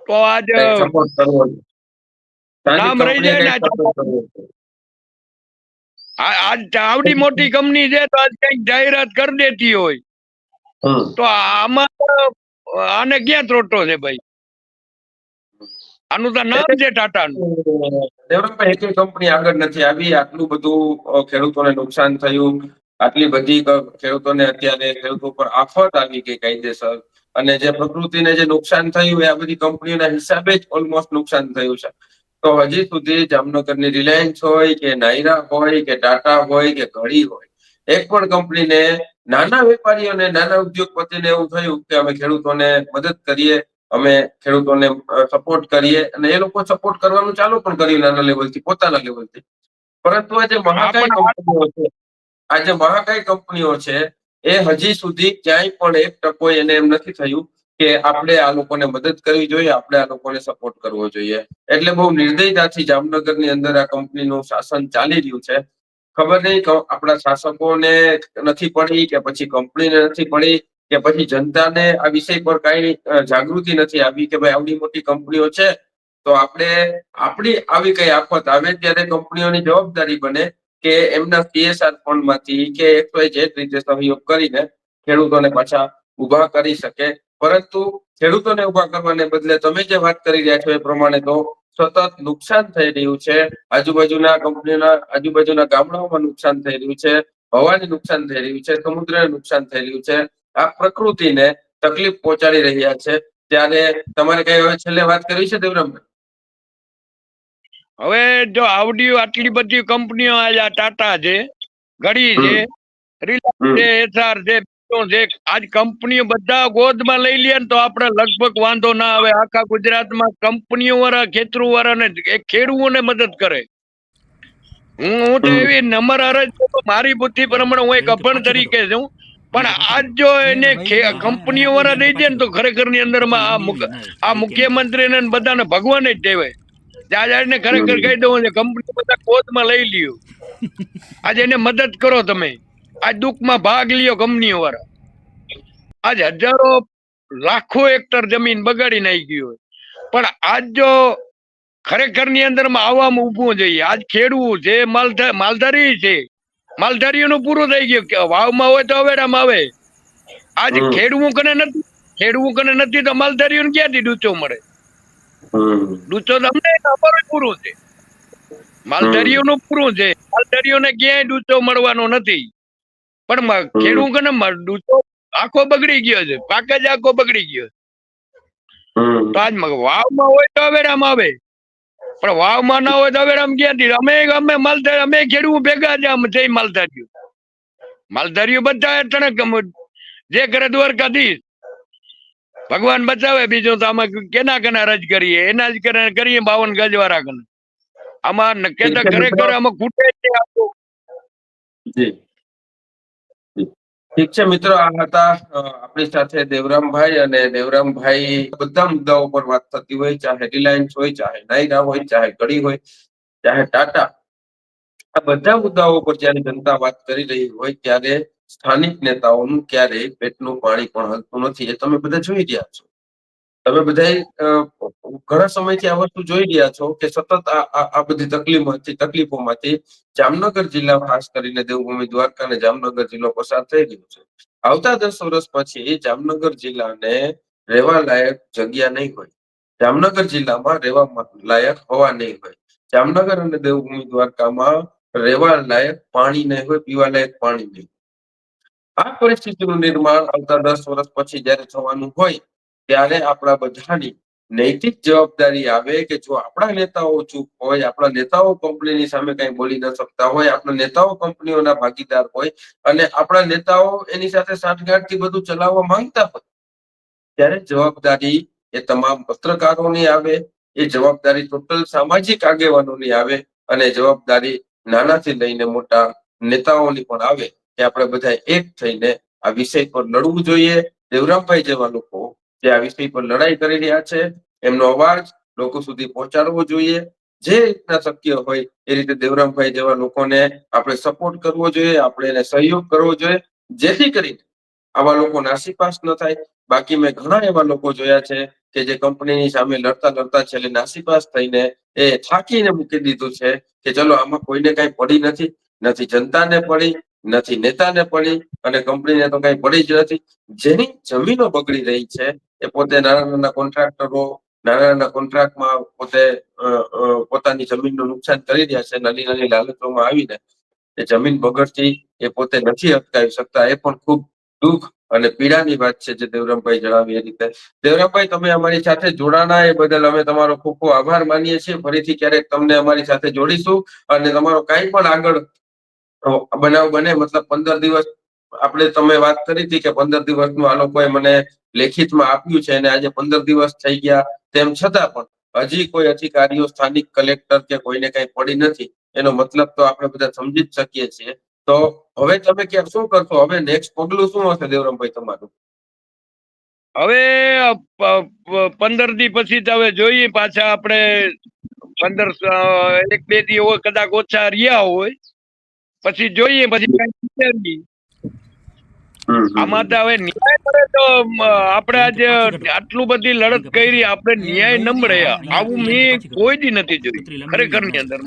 તો આજ સપોર્ટ કરવો નામ રહી જાય ને. આજ આવડી મોટી કંપની છે તો આજ કઈક જાહેરાત કરી દેતી હોય તો આમાં આને ક્યાં ત્રોટો છે ભાઈ? આનું તો નામ છે ટાટા નું. દેવરાજભાઈ, એક કંપની આગળ નથી આવી, આટલું બધું ખેડૂતોને નુકસાન થયું, આટલી બધી ખેડૂતોને અત્યારે ખેડૂતો પર આફત આવી ગઈ કાયદેસર, અને જે પ્રકૃતિને જે નુકસાન થયું એ આ બધી કંપનીઓના હિસાબે જ ઓલમોસ્ટ નુકસાન થયું છે. તો હજી સુધી જામનગરની રિલાયન્સ હોય કે નાયરા હોય કે ટાટા હોય કે ઘડી હોય, એક પણ કંપનીને નાના વેપારીઓને નાના ઉદ્યોગપતિને એવું થયું કે અમે ખેડૂતોને મદદ કરીએ, અમે ખેડૂતોને સપોર્ટ કરીએ, અને એ લોકો સપોર્ટ કરવાનું ચાલુ પણ કર્યું નાના લેવલથી, પોતાના લેવલથી. પરંતુ આ જે મહાકાય કંપનીઓ છે, આ જે મહાકાય કંપનીઓ છે એ હજી સુધી ક્યાંય પણ એક ટકો એને એમ નથી થયું કે આપણે આ લોકોને મદદ કરવી જોઈએ, આપણે આ લોકોને સપોર્ટ કરવો જોઈએ. એટલે બહુ નિર્દયતાથી જામનગરની અંદર આ કંપનીનું શાસન ચાલી રહ્યું છે. ખબર નહીં આપણા શાસકોને નથી પડી કે પછી કંપનીને નથી પડી કે પછી જનતાને આ વિષય પર કઈ જાગૃતિ નથી આવી કે ભાઈ આવડી મોટી કંપનીઓ છે તો આપણે આપણી આવી કઈ આફત આવે ત્યારે કંપનીઓની જવાબદારી બને કે એમના CSR ફંડમાંથી કે XYZ રીતે સહયોગ કરીને ખેડૂતોને પાછા ઉભા કરી શકે. પરંતુ ખેડૂતોને ઉભા કરવાને બદલે તમે જે વાત કરી રહ્યા છો એ પ્રમાણે તો સતત નુકસાન થઈ રહ્યું છે. આજુબાજુના કંપનીઓના આજુબાજુના ગામડાઓમાં નુકસાન થઈ રહ્યું છે, હવાને નુકસાન થઈ રહ્યું છે, સમુદ્રને નુકસાન થઈ રહ્યું છે. આ પ્રકૃતિને તકલીફ પહોંચાડી રહ્યા છે. ત્યારે તમારે કઈ હવે છેલ્લે વાત કરવી છે દેવરામભાઈ? હવે જો આવડી આટલી બધી કંપનીઓ આ ટાટા છે, ઘડી છે, રિલાયન્સ છે, SR છે, આજ કંપનીઓ બધા ગોદમાં લઈ લે ને તો આપણે લગભગ વાંધો ના આવે. આખા ગુજરાતમાં કંપનીઓ વાળા ખેતરો વાળાને ખેડૂતોને મદદ કરે. હું તો એવી નંબર અરજ મારી બુદ્ધિ પ્રમાણે હું એક અભણ તરીકે છું, પણ આજ જો એને કંપનીઓ વાળા દઈ દે ને તો ખરેખર ની અંદર માં આ મુખ્યમંત્રી ને બધાને ભગવાન જ કહેવાય. ને ખરેખર કહી દઉં છે કંપની બધા ગોદમાં લઈ લ્યો. આજે એને મદદ કરો તમે, આ દુઃખમાં ભાગ લ્યો કંપનીઓ વાળા. આજ હજારો લાખો હેક્ટર જમીન બગાડી નાખી હોય, પણ આજ જો ખરેખર ની અંદર માં આવવામાં ઉભું જોઈએ. આજ ખેડવું છે, માલધારી છે, માલધારીઓનું પૂરું થઈ ગયું. વાવમાં હોય તો અવેડામાં આવે. આજ ખેડવું કને નથી તો માલધારીઓને ક્યાંથી ડૂચો મળે? ડૂચો તો અમને અમારું પૂરું છે, માલધારીઓનું પૂરું છે. માલધારીઓને ક્યાંય ડૂચો મળવાનો નથી, પણ ખેડૂત કને ડૂચો આખો બગડી ગયો છે, પાક જ આખો બગડી ગયો. તો આજ વાવમાં હોય તો અવેડામાં આવે, પણ વાવમાં ના હોય તો અવેડામાં ક્યાંથી? અમે માલધારી અમે ખેડૂત ભેગા છે. માલધારીઓ બધા જે કરે દ્વારકાધીશ ભગવાન બચાવે. બીજું તો આમાં કેના કના રજ કરીએ? એના જ કરીએ 52 ગજ વાળા કને. આમાં ખરેખર આમાં ખૂટે છે. ઠીક છે મિત્રો, આ હતા આપણી સાથે દેવરામભાઈ. અને દેવરામભાઈ બધા મુદ્દાઓ પર વાત થતી હોય, ચાહે રિલાયન્સ હોય, ચાહે નાયરા હોય, ચાહે ઘડી હોય, ચાહે ટાટા, આ બધા મુદ્દાઓ પર જયારે જનતા વાત કરી રહી હોય ત્યારે સ્થાનિક નેતાઓનું ક્યારેય પેટનું પાણી પણ હલતું નથી. એ તમે બધા જોઈ રહ્યા છો. તમે બધા ઘણા સમયથી આ વસ્તુ જોઈ રહ્યા છો કે સતત આ બધી તકલીફોમાંથી જામનગર જિલ્લા, ખાસ કરીને દેવભૂમિ દ્વારકા અને જામનગર જિલ્લો પસાર થઈ રહ્યો છે. આવતા 10 વર્ષ પછી જામનગર જિલ્લાને રહેવા લાયક જગ્યા નહીં હોય, જામનગર જિલ્લામાં રહેવા લાયક હવા નહીં હોય, જામનગર અને દેવભૂમિ દ્વારકામાં રહેવા લાયક પાણી નહીં હોય, પીવા લાયક પાણી નહીં. આ પરિસ્થિતિનું નિર્માણ આવતા 10 વર્ષ પછી જયારે થવાનું હોય ત્યારે આપણા બધાની નૈતિક જવાબદારી આવે કે જો આપણા નેતાઓ ચૂપ હોય, આપણા નેતાઓ કંપનીની સામે કઈ બોલી ન શકતા હોય, આપણા નેતાઓ કંપનીઓના ભાગીદાર હોય અને આપણા નેતાઓ એની સાથે સાંઠગાંઠથી બધું ચલાવવા માંગતા હોય, ત્યારે જવાબદારી એ તમામ પત્રકારોની આવે, એ જવાબદારી ટોટલ સામાજિક આગેવાનોની આવે અને જવાબદારી નાનાથી લઈને મોટા નેતાઓની પણ આવે કે આપણે બધા એક થઈને આ વિષય પર લડવું જોઈએ. દેવરામભાઈ જેવા લોકો જે આ વિષય પર લડાઈ કરી રહ્યા છે એમનો અવાજ લોકો સુધી પહોંચાડવો જોઈએ. જે રીતના શક્ય હોય એ રીતે દેવરામભાઈ જેવા લોકોને આપણે સપોર્ટ કરવો જોઈએ, આપણે એને સહયોગ કરવો જોઈએ, જેથી કરીને આવા લોકો નાસીપાસ ન થાય. બાકી મેં ઘણા એવા લોકો જોયા છે કે જે કંપનીની સામે લડતા લડતા છેલ્લે નાસીપાસ થઈને એ થાકીને મૂકી દીધું છે કે ચલો આમાં કોઈને કઈ પડી નથી, નથી જનતાને પડી, નથી નેતાને પડી અને કંપનીને તો કઈ પડી જ નથી. જેની જમીનો બગડી રહી છે એ પોતે નાના નાના કોન્ટ્રાક્ટરો નાના નાના કોન્ટ્રાક્ટમાં પોતે પોતાની જમીનનું નુકસાન કરી રહ્યા છે. નાની નાની લાલચોમાં આવીને એ જમીન બગડતી એ પોતે નથી અટકાવી શકતા. એ પણ ખૂબ દુઃખ અને પીડાની વાત છે જે દેવરામભાઈ જણાવી એ રીતે. દેવરામભાઈ, તમે અમારી સાથે જોડાના એ બદલ અમે તમારો ખૂબ ખૂબ આભાર માનીએ છીએ. ફરીથી ક્યારેક તમને અમારી સાથે જોડીશું અને તમારો કાંઈ પણ આગળ બનાવ બને, મતલબ 15 દિવસ આપણે તમે વાત કરી હતી કે 15 દિવસનું આ લોકોએ મને લેખિતમાં આપ્યું છે અને આજે 15 દિવસ થઈ ગયા, તેમ છતાં પણ હજી કોઈ અધિકારીઓ, સ્થાનિક કલેક્ટર કે કોઈને કઈ પડી નથી. એનો મતલબ તો આપણે બધા સમજી જ શકીએ છીએ. તો હવે તમે ક્યાં શું કરશો? હવે નેક્સ્ટ પગલું શું હશે દેવરામભાઈ તમારું? હવે 15 દી પછી તો હવે જોઈએ પાછા આપણે 1-2 દી કદાચ ઓછા રહ્યા હોય પછી જોઈએ, પછી કઈ વિચારીએ. આમાં તો હવે ન્યાય મળે તો આપણે આજે આટલું બધી લડત કરી, આપણે ન્યાય ન મળે આવું મેં કોઈ દી નથી જોયું ખરેખર ની અંદર.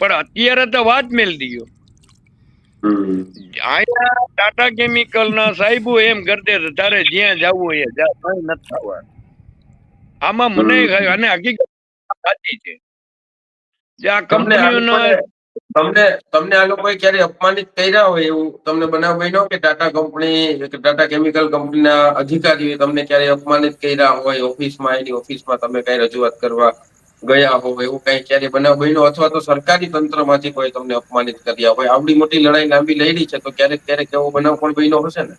પણ અત્યારે તો વાત મેલ દીયો. અહીંયા ટાટા કેમિકલ ના સાહેબો એમ કરતે તારે જ્યાં જવું હોય જા, કઈ નથી થવા. આમાં મને અને હકીકત સાચી છે જે આ કંપનીઓના તમને આ લોકોએ ક્યારે અપમાનિત કર્યા હોય એવું તમને બનાવ બન્યો કે ટાટા કેમિકલ કંપનીના અધિકારીઓ તમને ક્યારે અપમાનિત કર્યા હોય ઓફિસમાં, એની ઓફિસમાં તમે કઈ રજૂઆત કરવા ગયા હોય એવું કઈ ક્યારે બનાવ બન્યો, અથવા તો સરકારી તંત્રમાંથી કોઈ તમને અપમાનિત કર્યા હોય? આવડી મોટી લડાઈ લાંબી લડી છે તો ક્યારેક ક્યારેક એવો બનાવ પણ બન્યો હશે ને?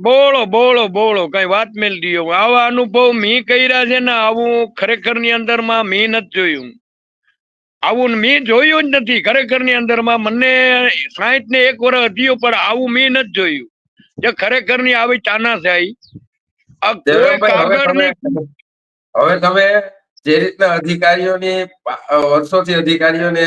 બોળો કઈ વાત મેલ દીયો. આવા અનુભવ મેં કર્યા છે ને, આવું ખરેખર ની અંદર માં મેં નથી જોયું. આવું મેં જોયું જ નથી ખરેખર ની અંદર માં. મને 61 વર્ષ થયો પણ આવું મેં નથી જોયું જે ખરેખર ની આવી તાનાશાહી. આ કોઈ કાગળ ની. હવે તમે જે રીતના અધિકારીઓની વર્ષોથી અધિકારીઓને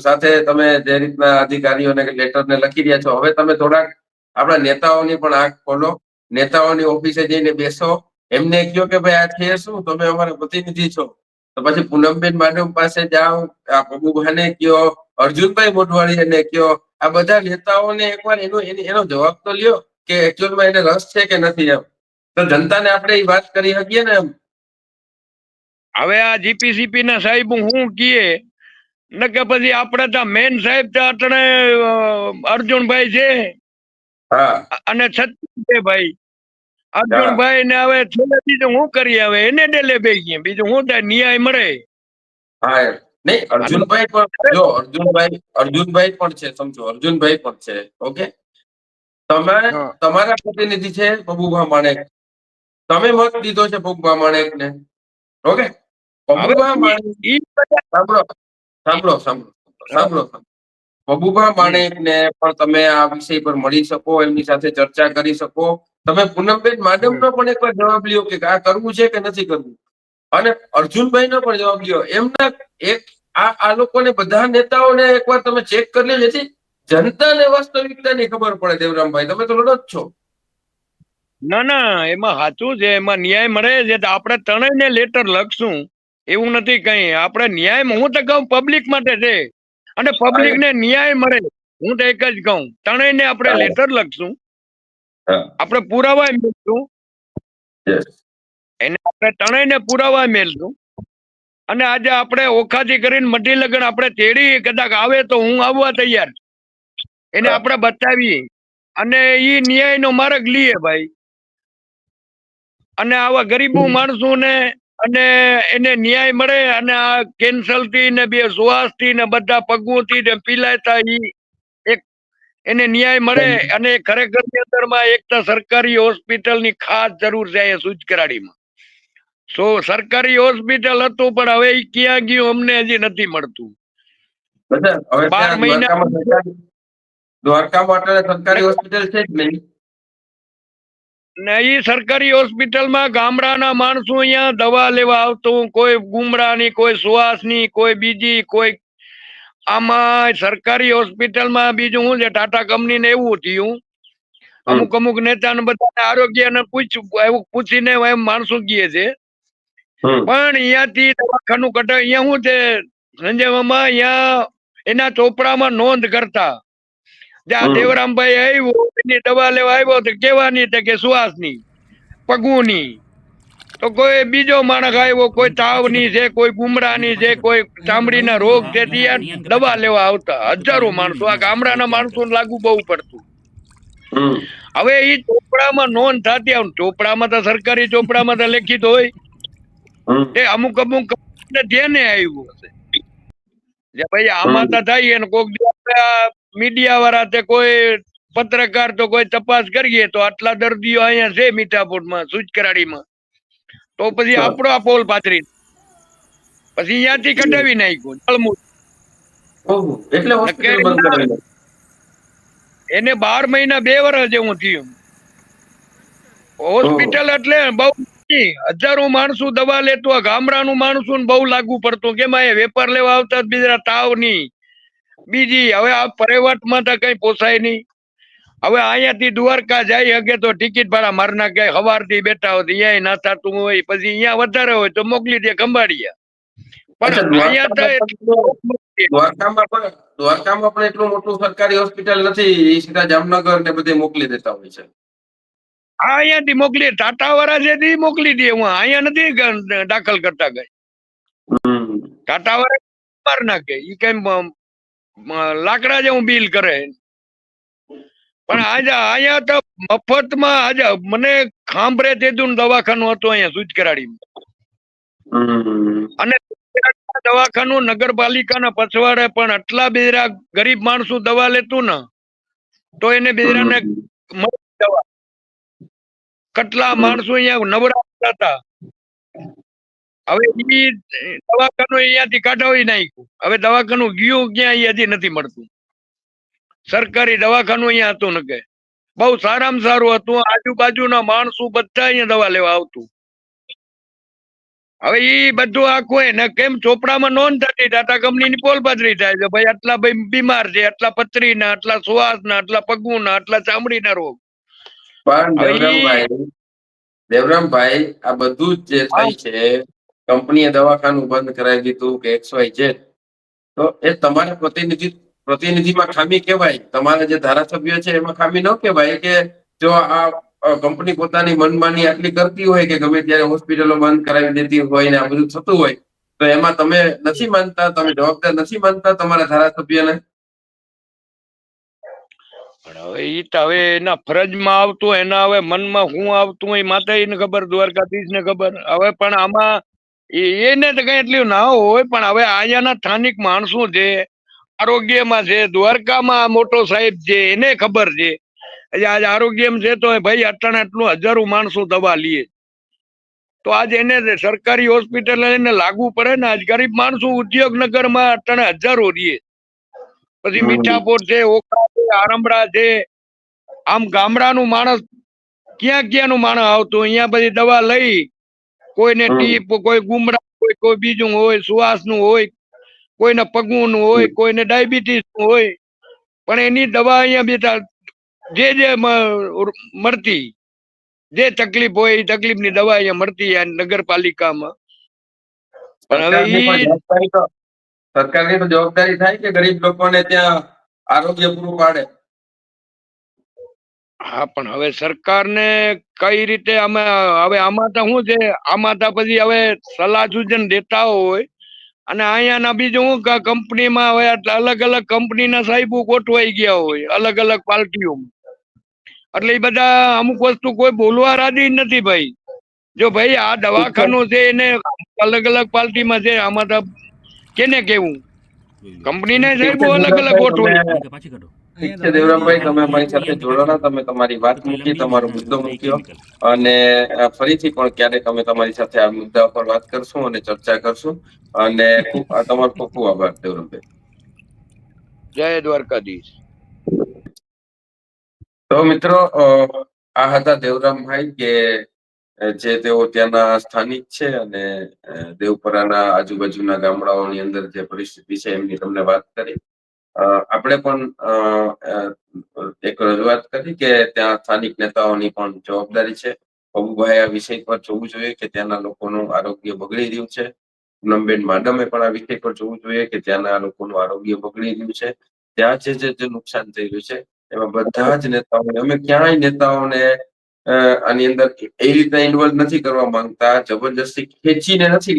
સાથે તમે જે રીતના અધિકારીઓને લેટરને લખી રહ્યા છો, હવે તમે થોડાક આપણા નેતાઓની પણ આંખ ખોલો, નેતાઓની ઓફિસે જઈને બેસો, એમને કહો કે ભાઈ આ છે શું, તમે અમારા પ્રતિનિધિ છો તો પછી પૂનમબેન માડમ પાસે જાઓ, આ પબુભાને કયો, અર્જુનભાઈ મોઢવાડીને કયો, આ બધા નેતાઓને એકવાર એનો જવાબ તો લ્યો કે એકચ્યુઅલમાં એને રસ છે કે નથી. એમ તો જનતાને આપણે એ વાત કરી શકીએ ને. એમ હવે આ જીપીસીપી ના સાહેબ હું કીએ ને કે પછી આપણે તો મેન સાહેબ તો અટણે અર્જુનભાઈ છે અને છત્રીભાઈ અર્જુનભાઈ ને હવે છેલ્લે બીજું હું કરીએ, હવે એને ડેલે બેસીએ, બીજું હું થાય ન્યાય મળે. હા નહીં, અર્જુનભાઈ પણ જો અર્જુનભાઈ પણ છે, સમજો અર્જુનભાઈ પણ છે. ઓકે, તમે તમારા પ્રતિનિધિ છે પબુભા માણેક, તમે મત દીધો છે પબુભા માણેક ને. ઓકે, પબુભા માણેક સાંભળો પબુભા માણેક ને પણ તમે આ વિષય પર મળી શકો, એમની સાથે ચર્ચા કરી શકો. તમે પૂનમબેન માડમ નો પણ એકવાર જવાબ લ્યો કે આ કરવું છે કે નથી કરવું, અને અર્જુનભાઈ નો પણ જવાબ લ્યો. એમના આ લોકોને બધા નેતાઓને એકવાર તમે ચેક કરી લો, જેથી જનતાને વાસ્તવિકતાની ખબર પડે. દેવરામભાઈ, તમે તો લડો જ છો. ના એમાં સાચું છે, એમાં ન્યાય મળે છે તો આપણે ત્રણેયને લેટર લખશું, એવું નથી કઈ. આપણે ન્યાય હું તો કહું પબ્લિક માટે છે અને પબ્લિક ને ન્યાય મળે, હું તો એક જ કહું ત્રણેયને આપણે લેટર લખશું, આપણે પુરાવા મેળશું, એને આપણે ત્રણેયને પુરાવા મેળશું. અને આજે આપણે ઓખાથી કરીને મઢી લગન આપણે તેડી કદાચ આવે તો હું આવવા તૈયાર, એને આપણે બતાવીએ અને ઈ ન્યાય નો માર્ગ લઈએ ભાઈ. અને આવા ગરીબો માણસોને અને એને ન્યાય મળે અને આ કેન્સર થી ને બે શ્વાસ થી ને બધા પગોથી ને પીલાતા એક એને ન્યાય મળે અને ખરેખર ની અંદર માં એક તો સરકારી હોસ્પિટલ ની ખાસ જરૂર છે અહીંયા સુચકરાડીમાં. સરકારી હોસ્પિટલ હતું પણ હવે ઈ ક્યાં ગયું અમને હજી નથી મળતું. હવે 12 મહિના દ્વારકામાં સરકારી હોસ્પિટલ છે જ નહીં. ને ઈ સરકારી હોસ્પિટલમાં ગામડાના માણસો અહીંયા દવા લેવા આવતું, કોઈ ગુમડાની, કોઈ શ્વાસની, કોઈ બીજી, કોઈ આમાં સરકારી હોસ્પિટલમાં બીજું શું છે, ટાટા કંપનીને એવું થયું, અમુક નેતાને બધાને આરોગ્યને પૂછ્યું, એવું પૂછીને એમ માણસો કહે છે. પણ અહીંયાથી દવાખાનું કઢાવ, અહીંયા શું છે સંજય મામા, અહીંયા એના ચોપડામાં નોંધ કરતા જ્યાં દેવરામભાઈ આવ્યો એની દવા લેવા આવ્યો તો કેવાની કે શ્વાસની, પગુની, તો કોઈ બીજો માણસ આવ્યો, કોઈ તાવની છે, કોઈ ગુમડાની છે, કોઈ ચામડીના રોગ છે, ત્યાં દવા લેવા આવતા હજારો માણસો. આ ગામડાના માણસો લાગુ બહુ પડતું. હવે ઈ ચોપડામાં નોંધ થતી, ચોપડામાં તો સરકારી ચોપડામાં તો લેખિત હોય, એ અમુક ધ્યાને આવ્યું હશે ભાઈ આમાં તો થાય ને કોક મીડિયા વાળા તે કોઈ પત્રકાર તો કોઈ તપાસ કરીએ તો આટલા દર્દીઓ અહીંયા છે મીઠાપુરમાં, સુચકરાડીમાં, તો પછી આપણો આ પોલ પાથરી પછી અહીંયાથી કઢાવી નાખ્યું એને 12 મહિના 2 વર્ષ જેવું થયું. હોસ્પિટલ એટલે બહુ હજારો માણસો દવા લેતો, ગામડાનું માણસો બહુ લાગુ પડતું. કેમ એ વેપાર લેવા આવતા બીજા તાવની બીજી. હવે આ પરેવાટમાં તો કઈ પોસાય નહીં. હવે અહીંયાથી દ્વારકા જાય હગે તો ટિકિટ ભાડા માર નાખે, સવારથી બેઠા હોય અહીંયા ના થતું હોય, પછી અહીંયા વધારે હોય તો મોકલી દે ખંભાળિયા. પણ અહીંયા દ્વારકામાં પણ એટલું મોટું સરકારી હોસ્પિટલ નથી, સીધા જામનગર ને બધે મોકલી દેતા હોય છે. હા, અહીંયાથી મોકલી, ટાટા વાળા છે મોકલી દે. હું અહીંયા નથી દાખલ કરતા કઈ. ટાટા વાળા માર નાખે, ઈ કઈ લાકડા જેવું બિલ કરે. પણ આજે અહીંયા તો મફતમાં આજે મને ખાંભરે તેતું દવાખાનું હતું અહીંયા સુચકરાડીમાં, અને દવાખાનું નગરપાલિકાના પછવાડે, પણ આટલા બેરા ગરીબ માણસો દવા લેતું ને તો એને બેરાને દવા, કેટલા માણસો અહીંયા નવરા હતા. હવે ઈ દવાખાનું અહીંયાથી કાઢાવી નાખ્યું. હવે દવાખાનું ગયું ક્યાં એ હજી નથી મળતું. સરકારી દવાખાનું અહીંયા હતું ને કે બહુ સારામાં સારું હતું. આજુબાજુના માણસો બધા અહીંયા દવા લેવા આવતું. હવે ઈ બધું આખું ને કેમ ચોપડામાં નોંધ થતી, ટાટા કંપનીની પોલપાથરી થાય છે ભાઈ આટલા ભાઈ બીમાર છે, આટલા પથરીના, આટલા શ્વાસના, આટલા પગુના, આટલા ચામડીના રોગ. પણ દેવરામભાઈ આ બધું જ જે થાય છે, કંપનીએ દવાખાનું બંધ કરાવી દીધું કે XYZ, તો એ તમારા પ્રતિનિધિમાં ખામી કેવાય? તમારા જે ધારાસભ્ય છે એમાં ખામી ન કેવાય કે જો આ કંપની પોતાની મનમાની આટલી કરતી હોય કે ગમે ત્યારે હોસ્પિટલો બંધ કરાવી દેતી હોય ને આ બધું થતું હોય, તો એમાં તમે નથી માનતા, તમે જવાબદાર નથી માનતા તમારા ધારાસભ્યને? હવે ઈ તો હવે એના ફરજમાં આવતું, એના હવે મનમાં શું આવતું હોય માતાજીને ખબર, દ્વારકાધીશને ખબર. હવે પણ આમાં એને તો કઈ એટલું ના હોય, પણ હવે અહીંયાના સ્થાનિક માણસો છે, આરોગ્યમાં છે, દ્વારકામાં મોટો સાહેબ છે, એને ખબર છે આજે આરોગ્યમ છે તો ભાઈ અટાણે આટલું હજારો માણસો દવા લે, તો આજે એને સરકારી હોસ્પિટલ એને લાગુ પડે ને. આજ ગરીબ માણસો ઉદ્યોગનગરમાં અટાણે હજારો રહીએ, પછી મીઠાપોર છે, ઓખા છે, આરંભડા છે, આમ ગામડાનું માણસ ક્યાં નું માણસ આવતું અહીંયા બધી દવા લઈ, કોઈને ટીપ, કોઈ ગુમડા હોય, કોઈ બીજું હોય, શ્વાસ નું હોય, કોઈને પગું નું હોય, કોઈને ડાયાબિટીસ નું હોય, પણ એની દવા અહીંયા બેઠા જે મળતી, જે તકલીફ હોય એ તકલીફ ની દવા અહીંયા મળતી નગરપાલિકામાં. સરકારની તો જવાબદારી થાય કે ગરીબ લોકોને ત્યાં આરોગ્ય પૂરું પાડે. હા, પણ હવે સરકારને કઈ રીતે અમે હવે આમાં તો શું છે, આમાં તો પછી હવે સલાહ સૂચન દેતા હોય, અને અહીંયાના બીજું શું કંપનીમાં હવે અલગ અલગ કંપનીના સાહેબો ગોઠવાઈ ગયા હોય અલગ અલગ પાર્ટીઓમાં, એટલે એ બધા અમુક વસ્તુ કોઈ બોલવા રાજી નથી ભાઈ. જો ભાઈ આ દવાખાનું છે એને અલગ અલગ પાર્ટીમાં છે, આમાં તો કેને કેવું, કંપનીને સાહેબ અલગ અલગ ગોઠવણી. ઠીક છે દેવરામભાઈ, તમે અમારી સાથે જોડાણા, તમે તમારી વાત મૂકી, તમારો મુદ્દો મૂક્યો, અને ફરીથી પણ ક્યારેક અમે તમારી સાથે આ મુદ્દા પર વાત કરશું અને ચર્ચા કરશું. અને તમારો ખૂબ ખૂબ આભાર દેવરામભાઈ. જય દ્વારકાધીશ. તો મિત્રો, આ હતા દેવરામભાઈ, કે જે તેઓ ત્યાંના સ્થાનિક છે અને દેવપરાના આજુબાજુના ગામડાઓની અંદર જે પરિસ્થિતિ છે એમની તમને વાત કરી. આપણે પણ એક રજૂઆત કરી કે ત્યાં સ્થાનિક નેતાઓની પણ જવાબદારી છે. પબુભાઈ આ વિષય પર જોવું જોઈએ કે ત્યાંના લોકોનું આરોગ્ય બગડી રહ્યું છે. પૂનમબેન માડમે પણ આ વિષય પર જોવું જોઈએ કે ત્યાંના લોકોનું આરોગ્ય બગડી રહ્યું છે. ત્યાં જે નુકસાન થઈ રહ્યું છે એમાં બધા જ નેતાઓને, અમે ક્યાંય નેતાઓને આની અંદર એ રીતના ઇન્વોલ્વ નથી કરવા માંગતા, જબરજસ્તી ખેંચીને નથી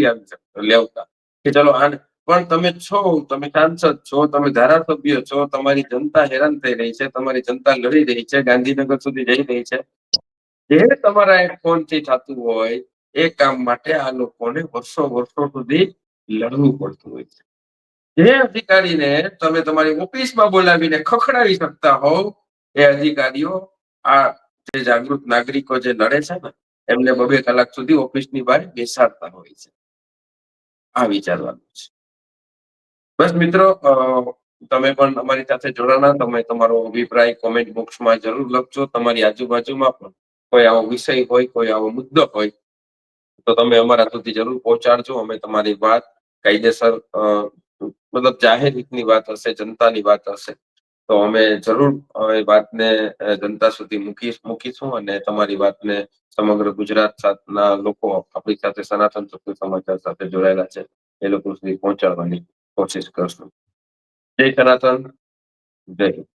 લેવતા કે ચલો આને. પણ તમે છો, તમે સાંસદ છો, તમે ધારાસભ્ય છો, તમારી જનતા હેરાન થઈ રહી છે, તમારી જનતા લડી રહી છે, ગાંધીનગર સુધી જઈ રહી છે. જે તમારા એક ફોનથી થતું હોય એ કામ માટે આ લોકોને વર્ષો સુધી લડવું પડતું હોય છે. જે અધિકારીને તમે તમારી ઓફિસમાં બોલાવીને ખખડાવી શકતા હોવ, એ અધિકારીઓ આ જે જાગૃત નાગરિકો જે લડે છે ને એમને 2 કલાક સુધી ઓફિસની બહાર બેસાડતા હોય છે. આ વિચારવાનું છે. બસ મિત્રો, તમે પણ અમારી સાથે જોડાણા. તમે તમારો અભિપ્રાય કોમેન્ટ બોક્સમાં જરૂર લખજો. તમારી આજુબાજુમાં પણ કોઈ આવો વિષય હોય, કોઈ આવો મુદ્દો હોય તો તમે અમારા સુધી જરૂર પહોંચાડજો. અમે તમારી વાત કાયદેસર, મતલબ જાહેર રીતની વાત હશે, જનતાની વાત હશે, તો અમે જરૂર એ વાતને જનતા સુધી મૂકીશું અને તમારી વાતને સમગ્ર ગુજરાતના લોકો, આપણી સાથે સનાતન સત્ય સમાચાર સાથે જોડાયેલા છે, એ લોકો સુધી પહોંચાડવાની કોશિશ કરશું. જય સનાતન, જય હિન્દ.